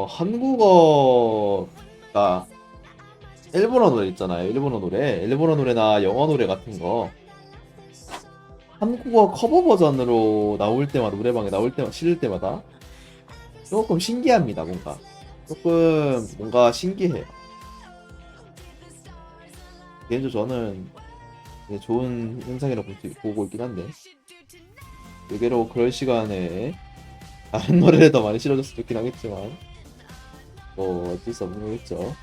한국어가 일본어 노래 있잖아요. 일본어 노래나 영어 노래 같은 거 한국어 커버 버전으로 나올 때마다 노래방에 나올 때마다 실을 때마다 조금 신기합니다. 뭔가 신기해요. 개인적으로 저는 되게 좋은 현상이라고 보고 있긴 한데 의외로 그럴 시간에 다른 노래를 더 많이 실어줬으면 좋긴 하겠지만 뭐 어쩔 수 없는 거겠죠.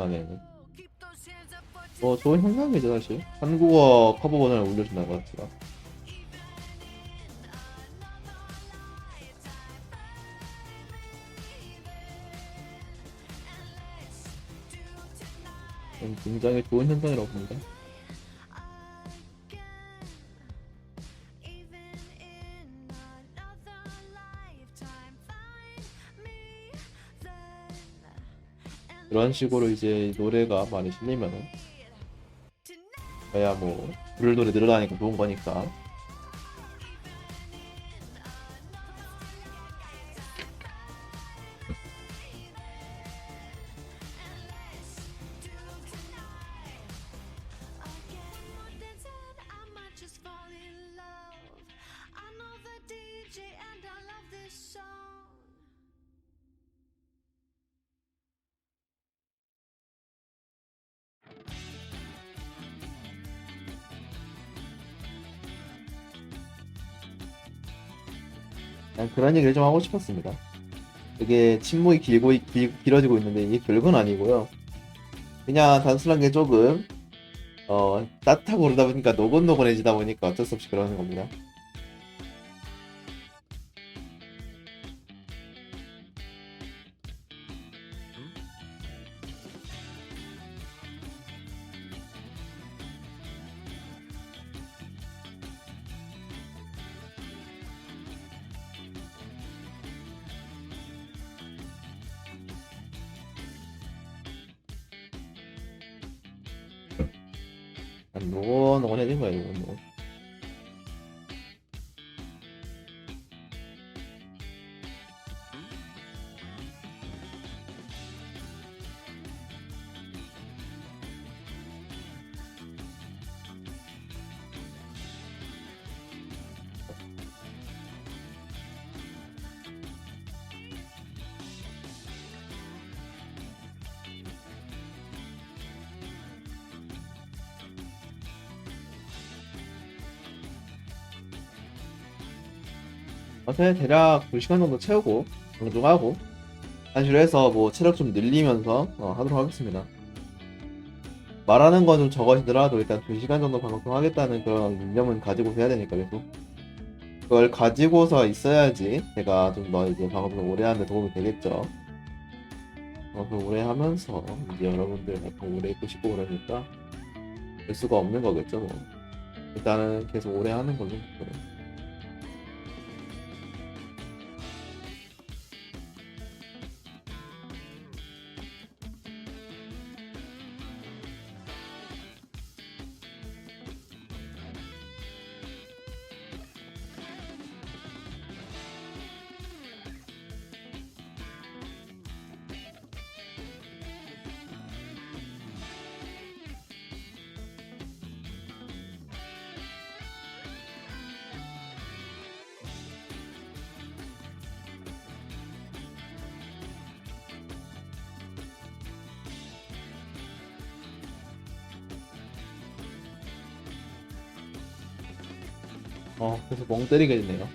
안에는 좋은 현상이죠 사실. 한국어 커버본을 올려준다는 것 자체가. 굉장히 좋은 현상이라고 봅니다. 이런 식으로 이제 노래가 많이 실리면은 그야 뭐 부를 노래 늘어나니까 좋은 거니까. 그냥 그런 얘기를 좀 하고 싶었습니다. 이게 침묵이 길어지고 있는데 이게 별건 아니고요. 그냥 단순하게 조금 따뜻하고 그러다 보니까 노곤노곤해지다 보니까 어쩔 수 없이 그러는 겁니다. 노곤노곤해진 거예요, 노곤노곤. 어차피 대략 2시간 정도 채우고 방송하고 한시로 해서 뭐 체력 좀 늘리면서 하도록 하겠습니다. 말하는 건 좀 적어지더라도 일단 2시간 정도 방송하겠다는 그런 이념은 가지고 해야 되니까 계속 그걸 가지고서 있어야지 제가 좀 더 이제 방송을 오래 하는데 도움이 되겠죠. 방송을 오래 하면서 이제 여러분들 방송 오래 있고 싶고 그러니까 될 수가 없는 거겠죠 뭐. 일단은 계속 오래 하는 걸로 목표로. 그래서 멍 때리게 되네요.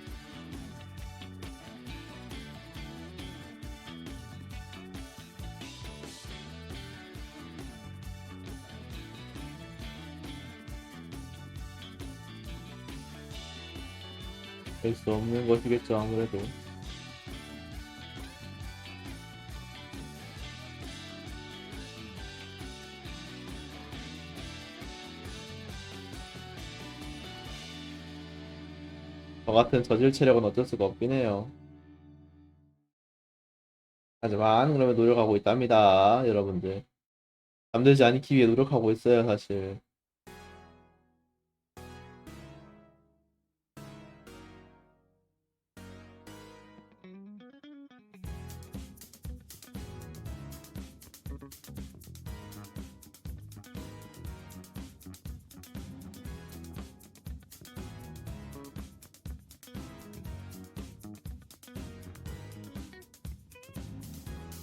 될 수 없는 것이겠죠, 아무래도. 저 같은 저질 체력은 어쩔 수가 없긴 해요. 하지만 그러면 노력하고 있답니다, 여러분들. 잠들지 않기 위해 노력하고 있어요, 사실.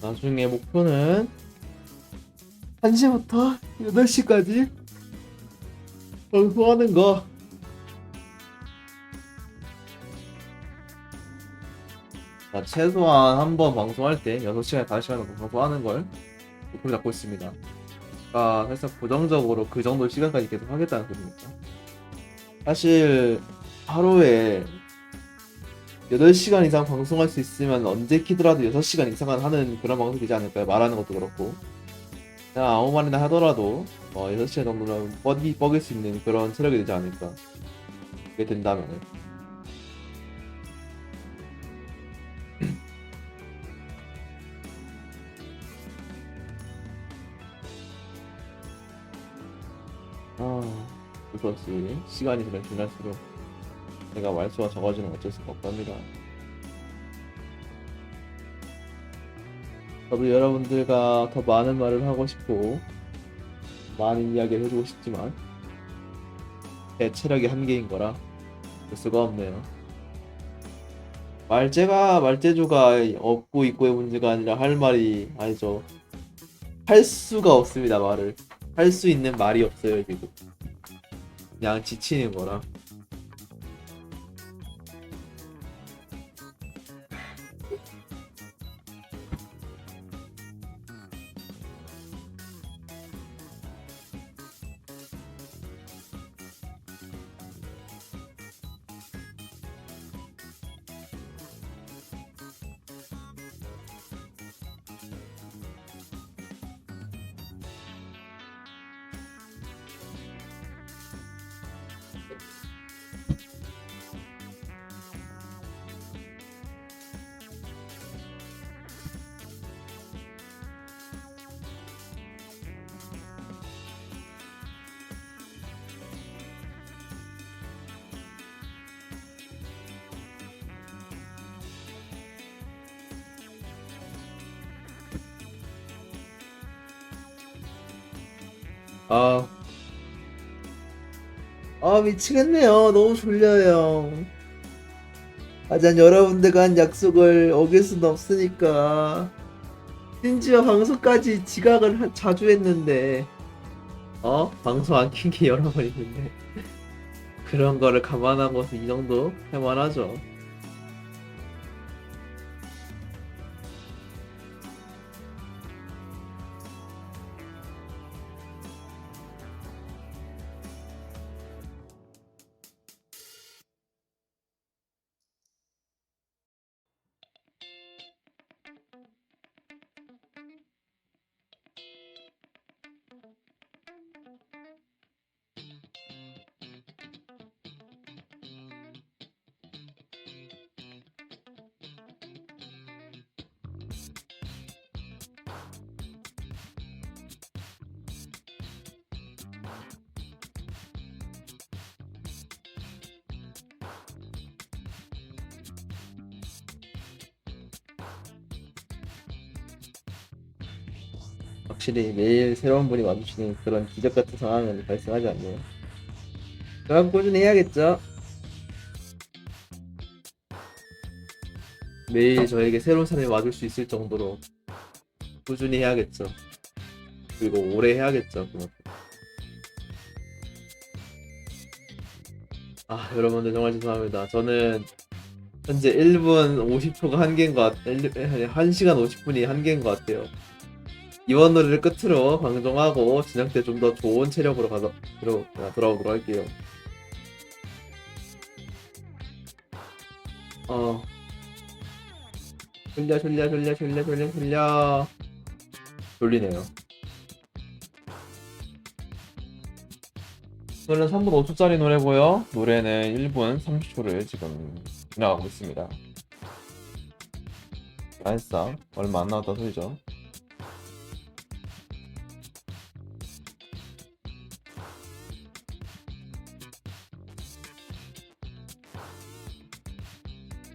나중에 목표는 1시부터 8시까지 방송하는 거. 최소한 한 번 방송할 때 6시간, 5시간 정도 방송하는 걸 목표를 잡고 있습니다. 아, 사실상 고정적으로 그 정도 시간까지 계속 하겠다는 소리니까. 사실 하루에 8시간 이상 방송할 수 있으면 언제 키더라도 6시간 이상은 하는 그런 방송이 되지 않을까요? 말하는 것도 그렇고. 그냥 아무 말이나 하더라도 6시간 정도는 뻐길 수 있는 그런 체력이 되지 않을까. 그게 된다면은. 그것이 시간이 지날수록 내가 말수가 적어지는 어쩔 수가 없답니다. 저도 여러분들과 더 많은 말을 하고 싶고 많은 이야기를 해주고 싶지만 제 체력이 한계인 거라 볼 수가 없네요. 말재주가 없고 있고의 문제가 아니라 할 말이 아니죠. 할 수가 없습니다. 말을 할 수 있는 말이 없어요 지금. 그냥 지치는 거라. 아, 미치겠네요. 너무 졸려요. 하지만 여러분들과 한 약속을 어길 수는 없으니까. 심지어 방송까지 지각을 자주 했는데, 방송 안 킨 게 여러 번 있는데. 그런 거를 감안하고서 이 정도 할만하죠. 확실히 매일 새로운 분이 와주시는 그런 기적 같은 상황은 발생하지 않네요. 그럼 꾸준히 해야겠죠. 매일 저에게 새로운 사람이 와줄 수 있을 정도로 꾸준히 해야겠죠. 그리고 오래 해야겠죠. 그만큼. 여러분들 정말 죄송합니다. 저는 현재 1분 50초가 한계인 것 같아요. 1시간 50분이 한계인 것 같아요. 이번 노래를 끝으로 방송하고 저녁 때 좀 더 좋은 체력으로 돌아오도록 할게요. 졸리네요. 노래는 3분 5초짜리 노래고요. 노래는 1분 30초를 지금 지나가고 있습니다. 사실상 얼마 안 나왔다 소리죠.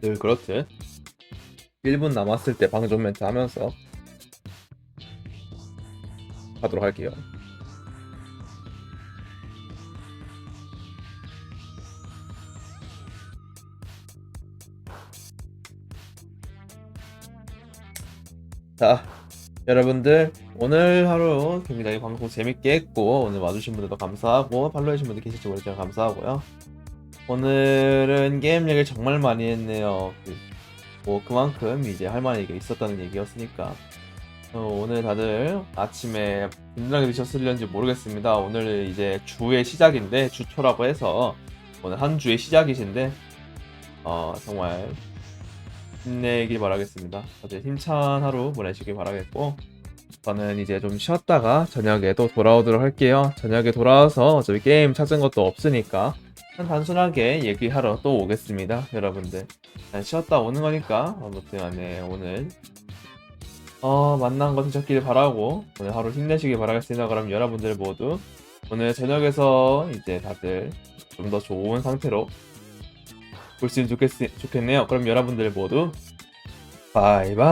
늘 그렇듯 1분 남았을 때 방송 멘트 하면서 하도록 할게요. 자, 여러분들 오늘 하루 굉장히 방송 재밌게 했고 오늘 와주신 분들도 감사하고 팔로우해주신 분들 계실지 모르겠지만 감사하고요. 오늘은 게임 얘기를 정말 많이 했네요. 그만큼 이제 할 만한 얘기가 있었다는 얘기였으니까 오늘 다들 아침에 든든하게 드셨을런지 모르겠습니다. 오늘 이제 주의 시작인데 주초라고 해서 오늘 한 주의 시작이신데 정말 힘내길 바라겠습니다. 다들 힘찬 하루 보내시길 바라겠고 저는 이제 좀 쉬었다가 저녁에 또 돌아오도록 할게요. 저녁에 돌아와서 어차피 게임 찾은 것도 없으니까 그냥 단순하게 얘기하러 또 오겠습니다. 여러분들 그냥 쉬었다 오는 거니까 아무튼 네, 오늘 만난 거 되셨길 바라고 오늘 하루 힘내시길 바라겠습니다. 그럼 여러분들 모두 오늘 저녁에서 이제 다들 좀 더 좋은 상태로 볼 수 있으면 좋겠네요. 그럼 여러분들 모두 바이바이.